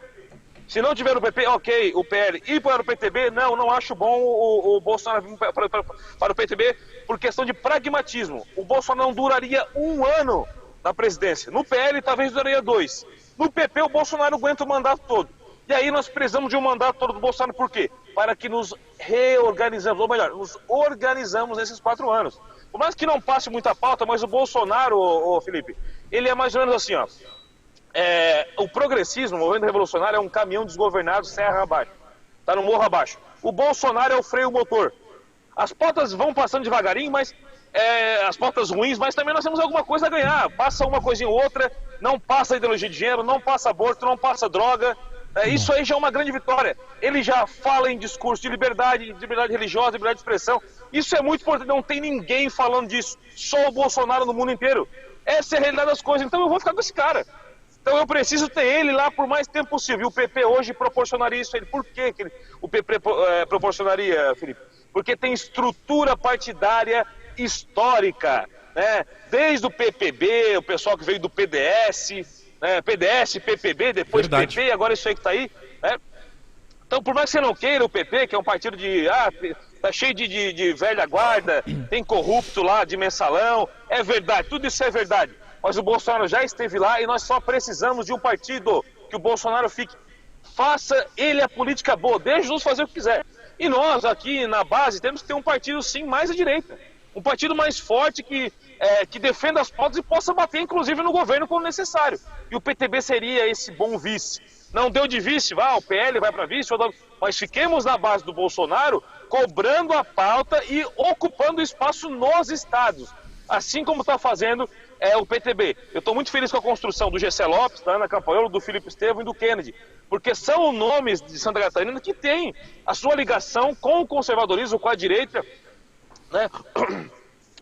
Se não tiver o PP, ok, o PL. Ir para o PTB, não acho bom o Bolsonaro vir para o PTB por questão de pragmatismo. O Bolsonaro não duraria 1 ano na presidência. No PL, talvez duraria 2. No PP, o Bolsonaro aguenta o mandato todo. E aí nós precisamos de um mandato todo do Bolsonaro, por quê? Para que nos reorganizamos, ou melhor, nos organizamos nesses 4 anos. Por mais que não passe muita pauta, mas o Bolsonaro, Felipe, ele é mais ou menos assim, ó. O progressismo, o movimento revolucionário, é um caminhão desgovernado serra abaixo. Tá no morro abaixo. O Bolsonaro é o freio motor. As pautas vão passando devagarinho, mas as pautas ruins, mas também nós temos alguma coisa a ganhar. Passa uma coisinha ou outra, não passa ideologia de gênero, não passa aborto, não passa droga. Isso aí já é uma grande vitória. Ele já fala em discurso de liberdade religiosa, liberdade de expressão. Isso é muito importante, não tem ninguém falando disso. Só o Bolsonaro no mundo inteiro. Essa é a realidade das coisas, então eu vou ficar com esse cara. Então eu preciso ter ele lá por mais tempo possível. E o PP hoje proporcionaria isso a ele. Por que o PP proporcionaria, Felipe? Porque tem estrutura partidária histórica, né? Desde o PPB, o pessoal que veio do PDS, né? PDS, PPB, depois Verdade. PP, agora isso aí que tá aí, né? Então, por mais que você não queira o PP, que é um partido tá cheio de velha guarda, tem corrupto lá, de mensalão, é verdade, tudo isso é verdade. Mas o Bolsonaro já esteve lá e nós só precisamos de um partido que o Bolsonaro fique. Faça ele a política boa, deixe-nos fazer o que quiser. E nós aqui na base temos que ter um partido sim mais à direita. Um partido mais forte que defenda as pautas e possa bater inclusive no governo quando necessário. E o PTB seria esse bom vice. Não deu de vice, o PL vai para vice, mas fiquemos na base do Bolsonaro cobrando a pauta e ocupando espaço nos estados. Assim como está fazendo o PTB. Eu estou muito feliz com a construção do Gessé Lopes, da Ana Campanholo, do Filipe Estevão e do Kennedy, porque são nomes de Santa Catarina que têm a sua ligação com o conservadorismo, com a direita, né?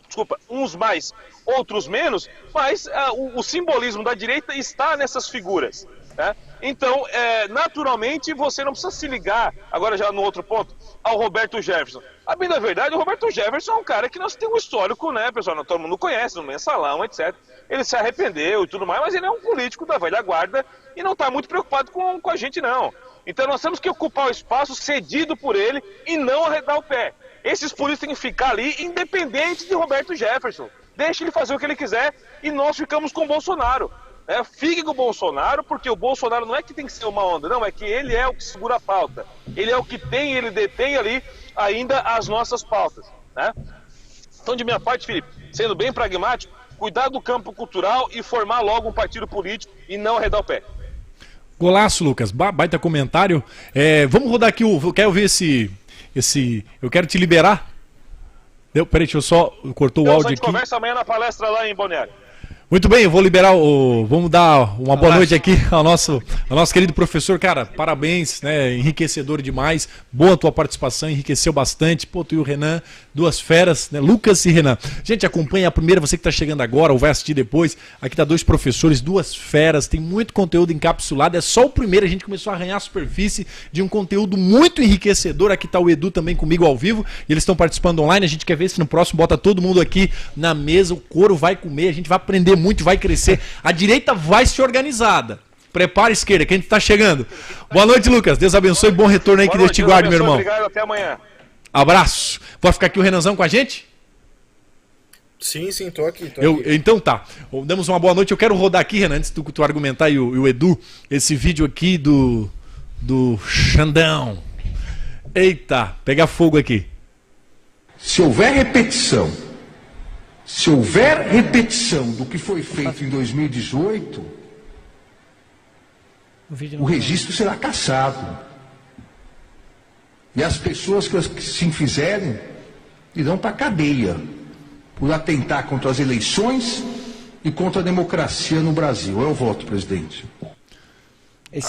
Desculpa, uns mais, outros menos, mas o simbolismo da direita está nessas figuras, né? Então, naturalmente, você não precisa se ligar, agora já no outro ponto, ao Roberto Jefferson. A bem da verdade, o Roberto Jefferson é um cara que nós temos um histórico, né, pessoal? Todo mundo conhece, no mensalão, etc. Ele se arrependeu e tudo mais, mas ele é um político da velha guarda e não está muito preocupado com a gente, não. Então nós temos que ocupar o espaço cedido por ele e não arredar o pé. Esses políticos têm que ficar ali independente de Roberto Jefferson. Deixe ele fazer o que ele quiser e nós ficamos com o Bolsonaro. Fique com o Bolsonaro, porque o Bolsonaro não é que tem que ser uma onda, não, é que ele é o que segura a pauta. Ele é o que tem, ele detém ali ainda as nossas pautas, né? Então, de minha parte, Felipe, sendo bem pragmático, cuidar do campo cultural e formar logo um partido político e não arredar o pé. Golaço, Lucas. Baita comentário. Vamos rodar aqui quero ver esse... Eu quero te liberar. Peraí, deixa eu só... Cortou o áudio aqui. A gente conversa amanhã na palestra lá em Balneário. Muito bem, eu vou liberar Vamos dar uma boa noite aqui ao nosso querido professor. Cara, parabéns, né? Enriquecedor demais. Boa a tua participação, enriqueceu bastante. Pô, tu e o Renan, duas feras, né? Lucas e Renan. Gente, acompanha a primeira, você que tá chegando agora ou vai assistir depois. Aqui tá dois professores, duas feras, tem muito conteúdo encapsulado. É só o primeiro, a gente começou a arranhar a superfície de um conteúdo muito enriquecedor. Aqui tá o Edu também comigo ao vivo e eles estão participando online. A gente quer ver se no próximo bota todo mundo aqui na mesa. O couro vai comer, a gente vai aprender muito, vai crescer. A direita vai ser organizada. Prepara a esquerda, que a gente tá chegando. Boa noite, Lucas. Deus abençoe. Bom retorno aí, que Deus te guarde, meu irmão. Obrigado, até amanhã. Abraço. Vai ficar aqui o Renanzão com a gente? Sim, tô aqui. Então tá. Damos uma boa noite. Eu quero rodar aqui, Renan, antes de tu argumentar e o Edu, esse vídeo aqui do Xandão. Eita, pegar fogo aqui. Se houver repetição do que foi feito em 2018, o registro será cassado. E as pessoas que se fizerem irão para a cadeia por atentar contra as eleições e contra a democracia no Brasil. Eu voto, presidente. Esse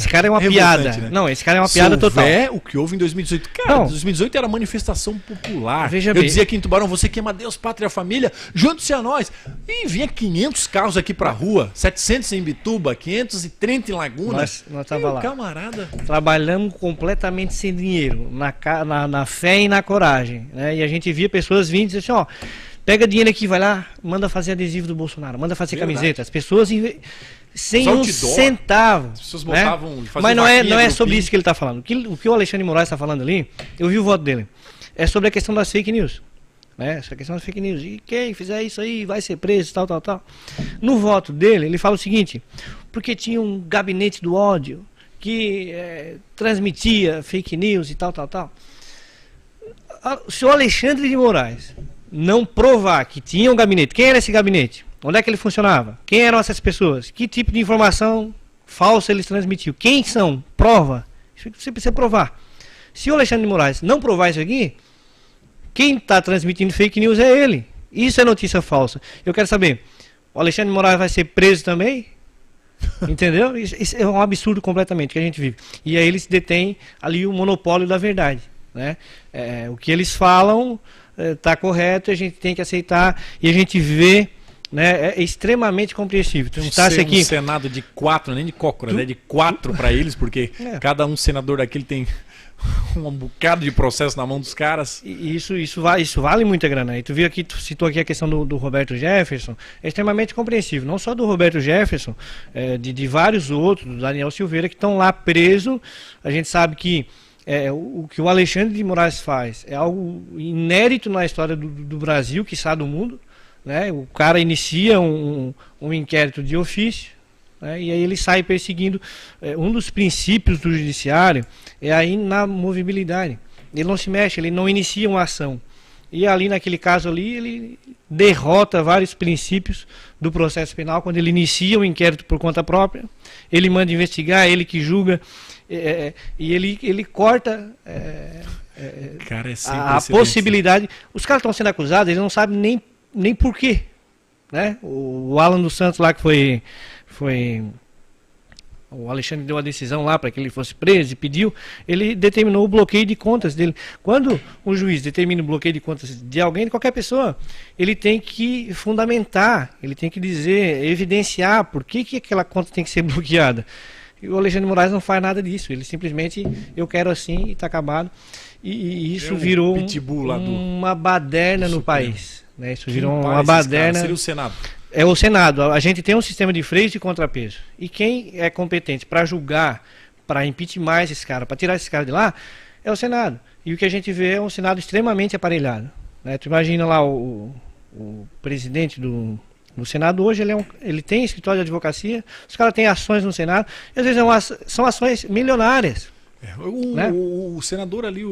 cara é uma piada. Né? Não, esse cara é uma piada total. O que houve em 2018. Cara, 2018 era manifestação popular. Veja eu bem. dizia aqui em Tubarão, você que ama Deus, pátria, família, junte-se a nós. E vinha 500 carros aqui pra rua, 700 em Bituba, 530 em Laguna. Nós tava lá. Camarada. Trabalhamos completamente sem dinheiro, na fé e na coragem. Né? E a gente via pessoas vindo e diziam assim, ó, pega dinheiro aqui, vai lá, manda fazer adesivo do Bolsonaro, manda fazer camiseta. As pessoas... Sem um centavo. As pessoas botavam, né? Mas não é sobre isso que ele está falando. O que o Alexandre de Moraes está falando ali, eu vi o voto dele, é sobre a questão das fake news. Né? Essa questão das fake news. E quem fizer isso aí vai ser preso, tal. No voto dele, ele fala o seguinte, porque tinha um gabinete do ódio que transmitia fake news e tal. Se o Alexandre de Moraes não provar que tinha um gabinete, quem era esse gabinete? Onde é que ele funcionava? Quem eram essas pessoas? Que tipo de informação falsa eles transmitiam? Quem são? Prova. Isso você precisa provar. Se o Alexandre de Moraes não provar isso aqui, quem está transmitindo fake news é ele. Isso é notícia falsa. Eu quero saber, o Alexandre de Moraes vai ser preso também? Entendeu? Isso é um absurdo completamente que a gente vive. E aí eles detêm ali o monopólio da verdade. Né? O que eles falam está correto, a gente tem que aceitar e a gente vê... Né, é extremamente compreensível. Um Senado de 4, nem de cócora, né? De 4 para eles, porque cada um senador daquele tem um bocado de processo na mão dos caras. E isso vale muita grana. E tu viu aqui, tu citou aqui a questão do Roberto Jefferson, é extremamente compreensível. Não só do Roberto Jefferson, de vários outros, do Daniel Silveira, que estão lá presos. A gente sabe que o que o Alexandre de Moraes faz é algo inédito na história do Brasil, quiçá do mundo. Né? O cara inicia um inquérito de ofício, né? E aí ele sai perseguindo. Um dos princípios do judiciário é a inamovibilidade. Ele não se mexe, ele não inicia uma ação. E ali naquele caso ali, ele derrota vários princípios do processo penal quando ele inicia um inquérito por conta própria. Ele manda investigar, ele que julga, e ele corta cara, a possibilidade. Os caras estão sendo acusados, eles não sabem nem por quê, né? O Alan dos Santos lá que foi o Alexandre deu a decisão lá para que ele fosse preso e pediu, ele determinou o bloqueio de contas dele. Quando o juiz determina o bloqueio de contas de alguém, de qualquer pessoa, ele tem que fundamentar, ele tem que dizer, evidenciar por que aquela conta tem que ser bloqueada. E o Alexandre de Moraes não faz nada disso, ele simplesmente, eu quero assim e está acabado. E isso virou uma baderna no país. Né? Isso virou uma baderna. Seria o Senado. É o Senado. A gente tem um sistema de freios e contrapeso. E quem é competente para julgar, para impeachment esses caras, para tirar esses caras de lá, é o Senado. E o que a gente vê é um Senado extremamente aparelhado. Né? Tu imagina lá o presidente do Senado hoje, ele tem escritório de advocacia, os caras têm ações no Senado, e às vezes são ações milionárias. O senador ali,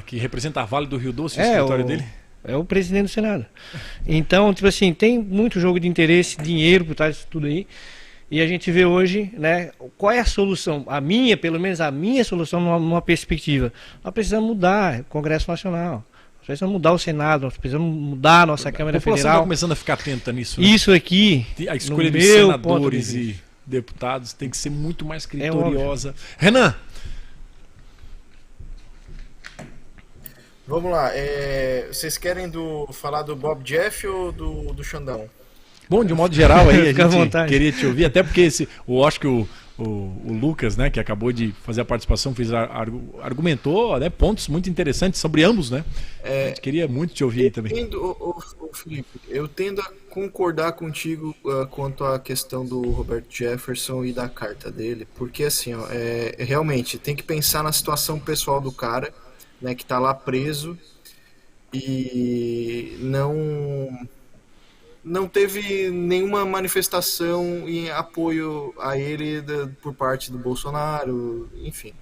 que representa a Vale do Rio Doce, o escritório dele. É o presidente do Senado. Então, tipo assim, tem muito jogo de interesse, dinheiro por trás disso tudo aí. E a gente vê hoje, né, qual é a solução, pelo menos a minha solução numa perspectiva. Nós precisamos mudar o Congresso Nacional, nós precisamos mudar o Senado, nós precisamos mudar a nossa Câmara Federal. A população está começando a ficar atenta nisso. Né? Isso aqui, a escolha de senadores e deputados tem que ser muito mais criteriosa. Renan! Vamos lá, vocês querem falar do Bob Jeff ou do Xandão? Bom, de modo geral aí, a gente queria te ouvir, até porque eu acho que o Lucas, né, que acabou de fazer a participação, argumentou, né, pontos muito interessantes sobre ambos, né? A gente queria muito te ouvir aí também. Felipe, eu tendo a concordar contigo quanto à questão do Roberto Jefferson e da carta dele, porque assim, realmente tem que pensar na situação pessoal do cara, né, que está lá preso e não teve nenhuma manifestação em apoio a ele por parte do Bolsonaro, enfim.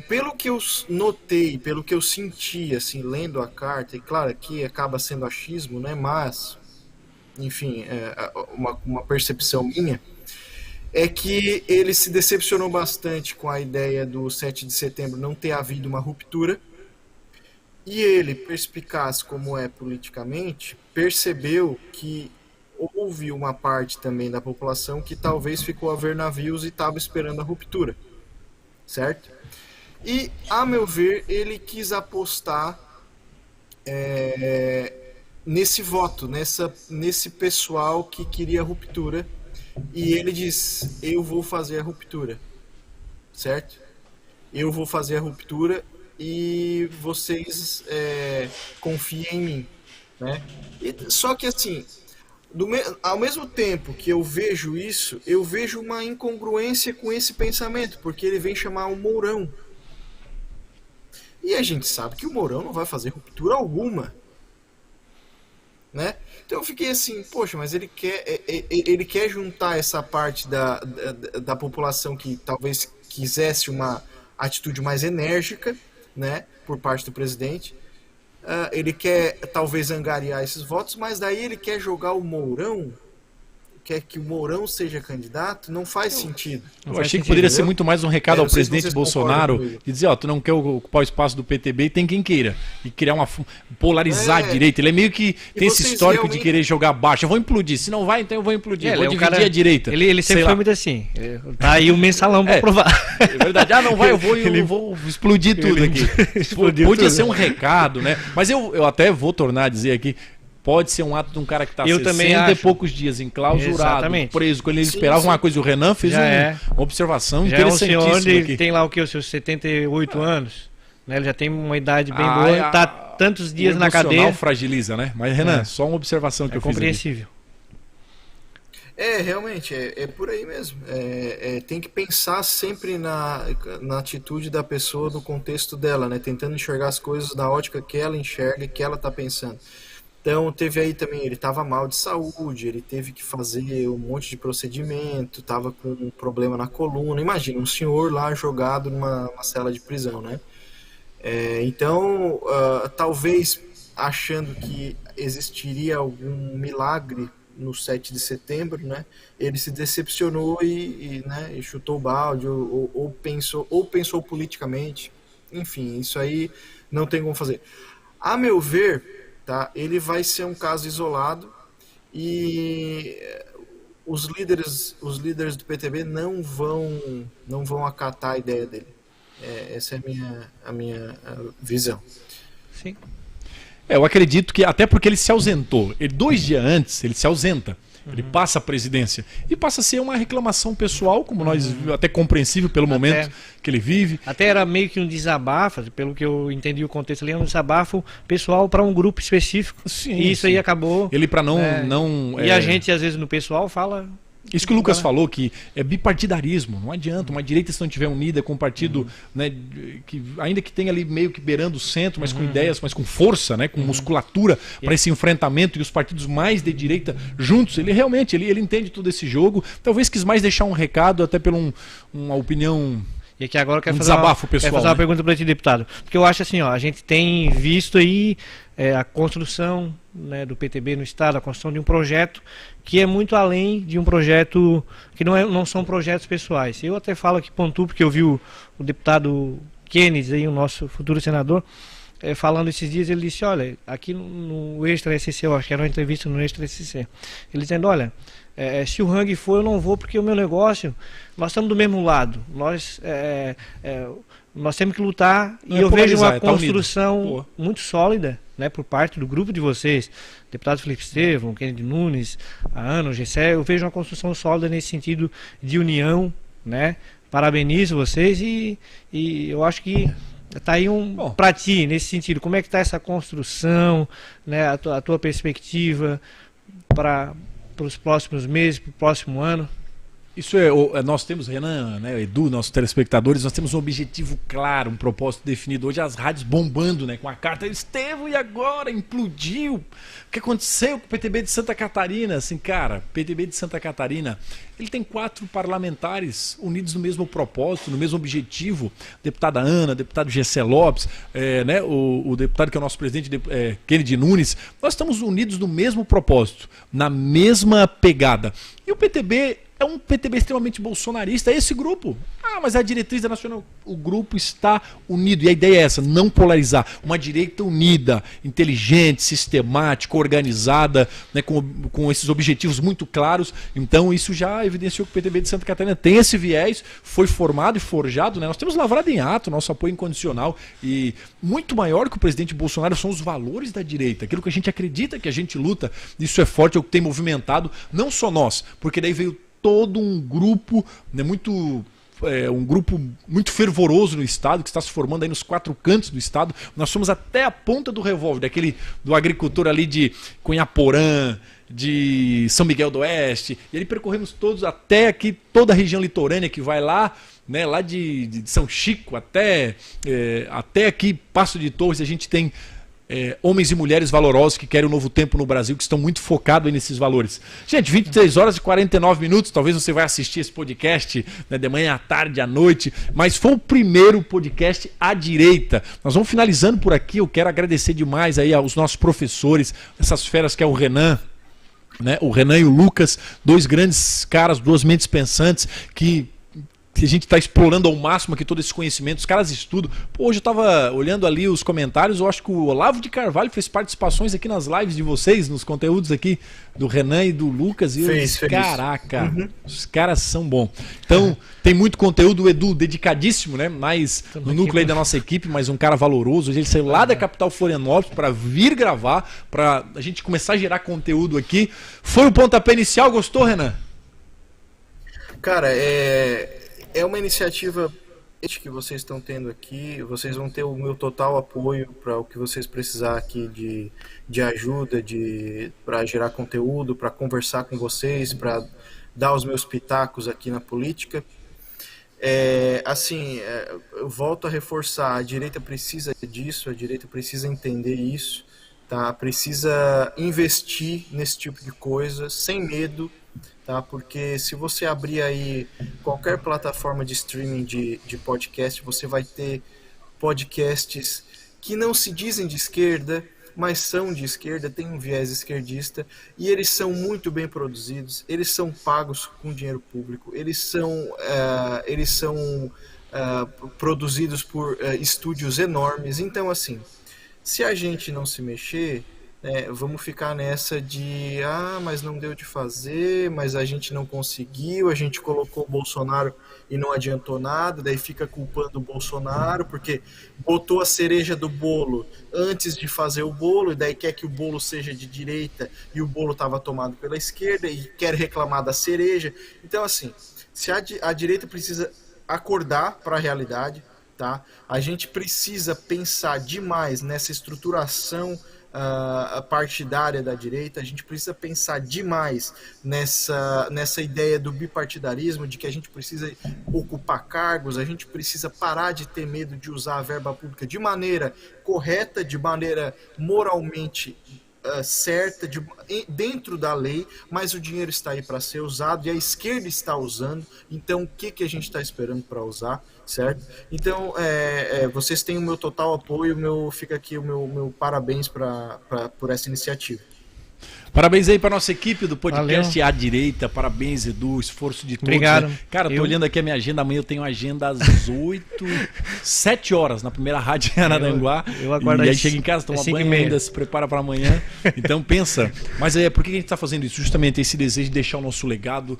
Pelo que eu notei, pelo que eu senti, assim, lendo a carta, e claro que acaba sendo achismo, né, mas, enfim, uma percepção minha, é que ele se decepcionou bastante com a ideia do 7 de setembro não ter havido uma ruptura, e ele, perspicaz como é politicamente, percebeu que houve uma parte também da população que talvez ficou a ver navios e estava esperando a ruptura, certo? E, a meu ver, ele quis apostar nesse voto, nesse pessoal que queria a ruptura, e ele diz, eu vou fazer a ruptura, certo? Eu vou fazer a ruptura e vocês confiem em mim, né? Só que assim, ao mesmo tempo que eu vejo isso, eu vejo uma incongruência com esse pensamento, porque ele vem chamar o Mourão. E a gente sabe que o Mourão não vai fazer ruptura alguma, né? Então eu fiquei assim, poxa, mas ele quer juntar essa parte da população que talvez quisesse uma atitude mais enérgica, né, por parte do presidente. Ele quer talvez angariar esses votos, mas daí ele quer jogar o Mourão, quer que o Mourão seja candidato, não faz sentido. Eu achei que poderia ser muito mais um recado ao presidente Bolsonaro e dizer, tu não quer ocupar o espaço do PTB e tem quem queira. E criar polarizar a direita. Ele é meio que tem esse histórico de querer jogar baixo. Eu vou implodir. Se não vai, então eu vou implodir. Vou dividir a direita. Ele sempre foi muito assim. Tá aí o mensalão pra provar. É verdade. Não vai, eu vou explodir tudo aqui. Podia ser um recado, né? Mas eu até vou tornar a dizer aqui, pode ser um ato de um cara que está 60 e poucos dias enclausurado, preso, quando ele esperava uma coisa. O Renan fez uma observação interessantíssima. É um senhor, ele tem lá os seus 78 anos, né? Ele já tem uma idade bem boa, está tantos dias na cadeia. O fragiliza, né? Mas Renan, só uma observação que eu fiz. É compreensível. Realmente, é por aí mesmo. Tem que pensar sempre na atitude da pessoa, no contexto dela, né? Tentando enxergar as coisas da ótica que ela enxerga e que ela está pensando. Então teve aí também, ele estava mal de saúde, ele teve que fazer um monte de procedimento, estava com um problema na coluna. Imagina, um senhor lá jogado numa cela de prisão, né? Então, talvez achando que existiria algum milagre no 7 de setembro, né? Ele se decepcionou e chutou o balde, ou pensou politicamente. Enfim, isso aí não tem como fazer. A meu ver, tá, ele vai ser um caso isolado e os líderes do PTB não vão acatar a ideia dele. Essa é a minha visão. Sim. Eu acredito que, até porque ele se ausentou, 2 dias antes ele se ausenta, ele passa a presidência e passa a ser uma reclamação pessoal, como nós, até compreensível pelo momento que ele vive. Até era meio que um desabafo, pelo que eu entendi o contexto ali, um desabafo pessoal para um grupo específico. Sim, e isso aí acabou. Ele para não E a gente às vezes no pessoal fala. Isso que o Lucas falou, que é bipartidarismo, não adianta. Uma direita, se não estiver unida com um partido, né, que, ainda que tenha ali meio que beirando o centro, mas com ideias, mas com força, né, com musculatura para esse enfrentamento, e os partidos mais de direita juntos, ele realmente ele entende todo esse jogo. Talvez quis mais deixar um recado, até por uma opinião E aqui agora eu quero desabafo quero pessoal, fazer uma né? pergunta para ti, deputado. Porque eu acho assim, ó, a gente tem visto aí a construção, né, do PTB no Estado, a construção de um projeto que é muito além de um projeto que não são projetos pessoais. Eu até falo aqui, pontuo, porque eu vi o deputado Kennedy, aí, o nosso futuro senador, falando esses dias, ele disse, olha, aqui no Extra SC, eu acho que era uma entrevista no Extra SC, ele dizendo, olha, se o Hang for, eu não vou, porque o meu negócio, nós estamos do mesmo lado, nós temos que lutar, e eu vejo uma construção muito sólida, né, por parte do grupo de vocês, deputado Felipe Estevão, Kennedy Nunes, a Ana, o Gessé, eu vejo uma construção sólida nesse sentido de união, né, parabenizo vocês e eu acho que está aí para ti, nesse sentido, como é que está essa construção, né, a tua perspectiva para os próximos meses, para o próximo ano? Isso nós temos, Renan, né, Edu, nossos telespectadores, nós temos um objetivo claro, um propósito definido. Hoje as rádios bombando, né, com a carta Estevão, e agora implodiu. O que aconteceu com o PTB de Santa Catarina? Assim, cara, PTB de Santa Catarina, ele tem 4 parlamentares unidos no mesmo propósito, no mesmo objetivo. Deputada Ana, deputado Gessé Lopes, né, o deputado que é o nosso presidente, Kennedy Nunes. Nós estamos unidos no mesmo propósito, na mesma pegada. E o PTB é um PTB extremamente bolsonarista, é esse grupo. Mas a diretriz da Nacional, o grupo está unido. E a ideia é essa, não polarizar. Uma direita unida, inteligente, sistemática, organizada, né, com esses objetivos muito claros. Então isso já evidenciou que o PTB de Santa Catarina tem esse viés, foi formado e forjado, né? Nós temos lavrado em ato nosso apoio incondicional, e muito maior que o presidente Bolsonaro são os valores da direita, aquilo que a gente acredita, que a gente luta. Isso é forte, é o que tem movimentado, não só nós, porque daí veio todo um grupo, né, um grupo muito fervoroso no estado, que está se formando aí nos 4 cantos do estado. Nós somos até a ponta do revólver, do agricultor ali de Cunhaporã, de São Miguel do Oeste, e aí percorremos todos até aqui, toda a região litorânea, que vai lá, né, lá de São Chico até aqui, Passo de Torres. A gente tem homens e mulheres valorosos que querem um novo tempo no Brasil, que estão muito focados nesses valores. Gente, 23 horas e 49 minutos, talvez você vai assistir esse podcast, né, de manhã, à tarde, à noite, mas foi o primeiro podcast à direita. Nós vamos finalizando por aqui. Eu quero agradecer demais aí aos nossos professores, essas feras que é o Renan, né, o Renan e o Lucas, 2 grandes caras, 2 mentes pensantes que a gente está explorando ao máximo aqui todo esse conhecimento. Os caras estudam. Hoje eu estava olhando ali os comentários, eu acho que o Olavo de Carvalho fez participações aqui nas lives de vocês, nos conteúdos aqui do Renan e do Lucas, e caraca, os caras são bons. Então, tem muito conteúdo, o Edu dedicadíssimo, né? Mais no núcleo aí da nossa equipe, mas um cara valoroso. Ele saiu lá da capital Florianópolis para vir gravar, para a gente começar a gerar conteúdo aqui. Foi o pontapé inicial, gostou, Renan? Cara, é uma iniciativa que vocês estão tendo aqui. Vocês vão ter o meu total apoio para o que vocês precisar aqui de ajuda, para gerar conteúdo, para conversar com vocês, para dar os meus pitacos aqui na política. Eu volto a reforçar, a direita precisa disso, a direita precisa entender isso, tá? Precisa investir nesse tipo de coisa, sem medo, tá? Porque se você abrir aí qualquer plataforma de streaming de podcast, você vai ter podcasts que não se dizem de esquerda, mas são de esquerda, têm um viés esquerdista, e eles são muito bem produzidos, eles são pagos com dinheiro público, eles são produzidos por estúdios enormes. Então, assim, se a gente não se mexer, vamos ficar nessa de mas não deu de fazer, mas a gente não conseguiu, a gente colocou o Bolsonaro e não adiantou nada, daí fica culpando o Bolsonaro porque botou a cereja do bolo antes de fazer o bolo, e daí quer que o bolo seja de direita e o bolo estava tomado pela esquerda e quer reclamar da cereja. Então, assim, se a direita precisa acordar para a realidade, tá? A gente precisa pensar demais nessa estruturação partidária da direita, a gente precisa pensar demais nessa ideia do bipartidarismo, de que a gente precisa ocupar cargos, a gente precisa parar de ter medo de usar a verba pública de maneira correta, de maneira moralmente certa, dentro da lei, mas o dinheiro está aí para ser usado e a esquerda está usando, então o que a gente está esperando para usar, certo? Então, vocês têm o meu total apoio, fica aqui o meu parabéns por essa iniciativa. Parabéns aí para nossa equipe do podcast Valeu. À Direita. Parabéns, Edu. Esforço de todos. Obrigado. Né? Cara, tô olhando aqui a minha agenda. Amanhã eu tenho agenda às 7 horas na primeira rádio em Araranguá. Eu acordo e aí às chega em casa, toma 5:30. banho ainda, se prepara para amanhã. Então pensa. Mas por que a gente está fazendo isso? Justamente esse desejo de deixar o nosso legado,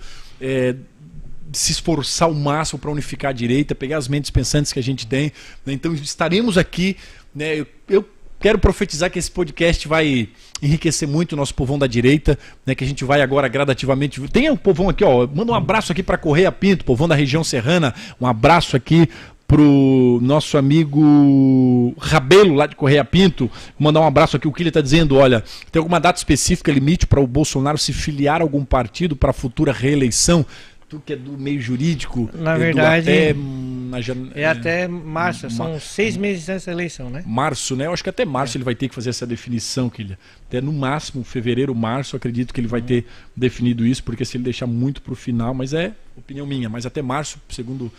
se esforçar ao máximo para unificar a direita, pegar as mentes pensantes que a gente tem. Né? Então estaremos aqui. Né? Eu quero profetizar que esse podcast vai enriquecer muito o nosso povão da direita, né, que a gente vai agora gradativamente... Tem um povão aqui, ó, manda um abraço aqui para Correia Pinto, povão da região serrana, um abraço aqui pro nosso amigo Rabelo, lá de Correia Pinto. Vou mandar um abraço aqui, o que ele está dizendo, olha, tem alguma data específica, limite para o Bolsonaro se filiar a algum partido para a futura reeleição? Tu que é do meio jurídico, na verdade, até até março, são 6 meses antes da eleição, né? Março, né? Eu acho que até março ele vai ter que fazer essa definição, Quilha. Até no máximo, fevereiro, março, acredito que ele vai ter definido isso, porque se ele deixar muito para o final, mas é opinião minha, mas até março, segundo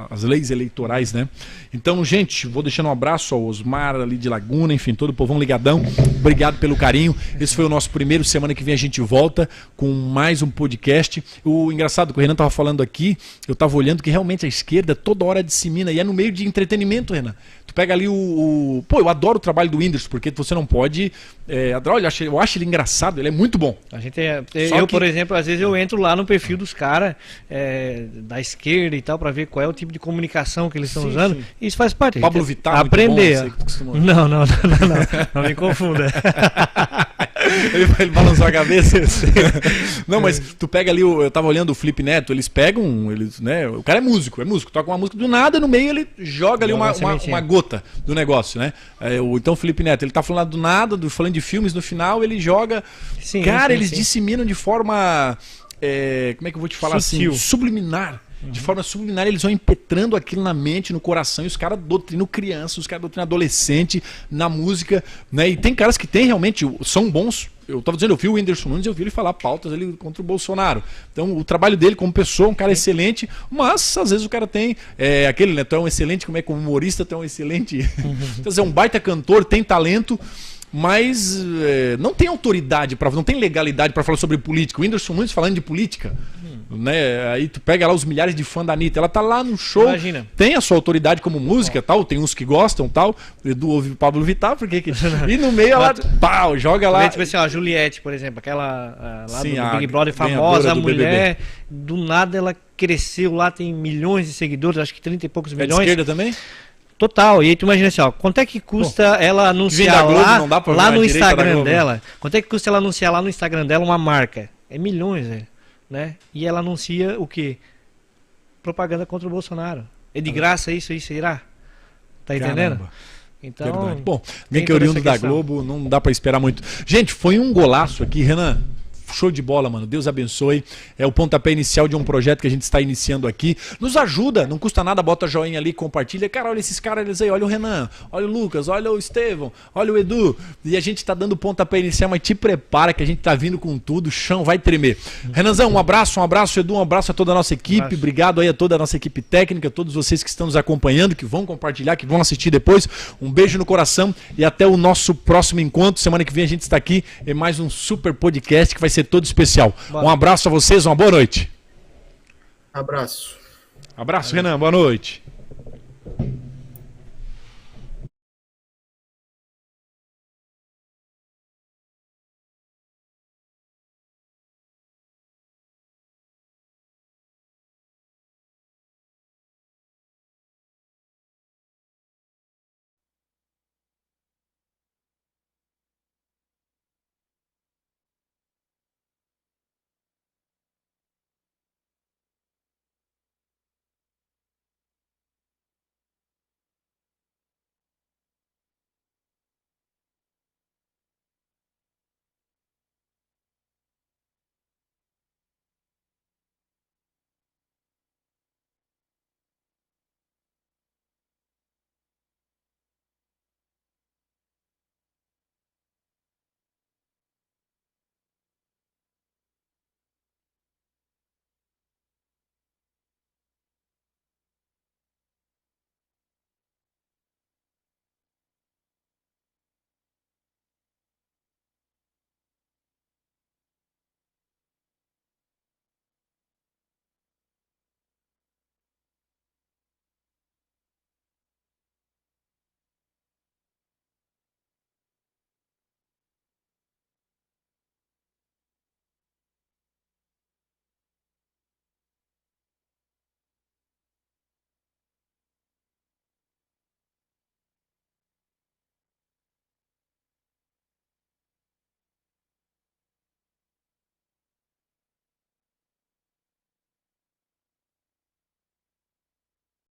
as leis eleitorais, né? Então, gente, vou deixando um abraço ao Osmar ali de Laguna, enfim, todo o povão ligadão. Obrigado pelo carinho. Esse foi o nosso primeiro. Semana que vem a gente volta com mais um podcast. O engraçado que o Renan estava falando aqui, eu estava olhando que realmente a esquerda toda hora dissemina, e é no meio de entretenimento, Renan. Tu pega ali Pô, eu adoro o trabalho do Whindersson, porque você não pode... Olha, eu acho ele engraçado, ele é muito bom. A gente por exemplo, às vezes eu entro lá no perfil dos caras da esquerda e tal, para ver qual é o tipo de comunicação que eles estão usando. Sim. Isso faz parte. Pablo Vittar, aprender. Não me confunda. Ele balançou a cabeça. Não, mas tu pega ali, eu tava olhando o Felipe Neto, eles pegam, né? O cara é músico, toca uma música do nada, no meio ele joga ali uma gota do negócio, né? Então o Felipe Neto, ele tá falando do nada, falando de filmes, no final ele joga. Sim, cara, eles disseminam de forma. Como é que eu vou te falar sutil. Assim? Subliminar. De forma subliminar, eles vão impetrando aquilo na mente, no coração, e os caras doutrinam criança, os caras doutrinam adolescente na música, né? E tem caras que realmente são bons. Eu tava dizendo, eu vi o Whindersson Nunes, eu vi ele falar pautas ali contra o Bolsonaro. Então, o trabalho dele como pessoa, um cara excelente, mas às vezes o cara tem aquele, né? Tu é um excelente, como humorista, tu é um excelente. Então, é um baita cantor, tem talento, mas não tem autoridade, não tem legalidade para falar sobre política. O Whindersson Nunes falando de política, né? Aí tu pega lá os milhares de fãs da Anitta, ela tá lá no show, imagina. Tem a sua autoridade como música, tal, tem uns que gostam, tal. O Edu ouve o Pablo Vittar, porque e no meio ela pau, joga lá. Tipo assim, a Juliette, por exemplo, aquela lá sim, do Big Brother famosa, a mulher, BBB. Do nada ela cresceu lá, tem milhões de seguidores, acho que 30 e poucos milhões. É de esquerda também? Total, e aí tu imagina assim, ó, quanto é que custa ela anunciar lá no Instagram dela? Quanto é que custa ela anunciar lá no Instagram dela uma marca? É milhões, né? E ela anuncia o quê? Propaganda contra o Bolsonaro. É de graça isso irá? Tá entendendo? Caramba. Então, verdade. Bom, alguém que é oriundo da Globo, não dá pra esperar muito. Gente, foi um golaço aqui, Renan. Show de bola, mano. Deus abençoe. É o pontapé inicial de um projeto que a gente está iniciando aqui. Nos ajuda, não custa nada, bota joinha ali, compartilha. Cara, olha esses caras eles aí, olha o Renan, olha o Lucas, olha o Estevão, olha o Edu. E a gente tá dando o pontapé inicial, mas te prepara que a gente tá vindo com tudo, o chão vai tremer. Renanzão, um abraço, Edu, um abraço a toda a nossa equipe. Obrigado aí a toda a nossa equipe técnica, todos vocês que estão nos acompanhando, que vão compartilhar, que vão assistir depois. Um beijo no coração e até o nosso próximo encontro. Semana que vem a gente está aqui em mais um super podcast que vai ser todo especial. Um abraço a vocês, uma boa noite. Abraço. Abraço, Renan, boa noite.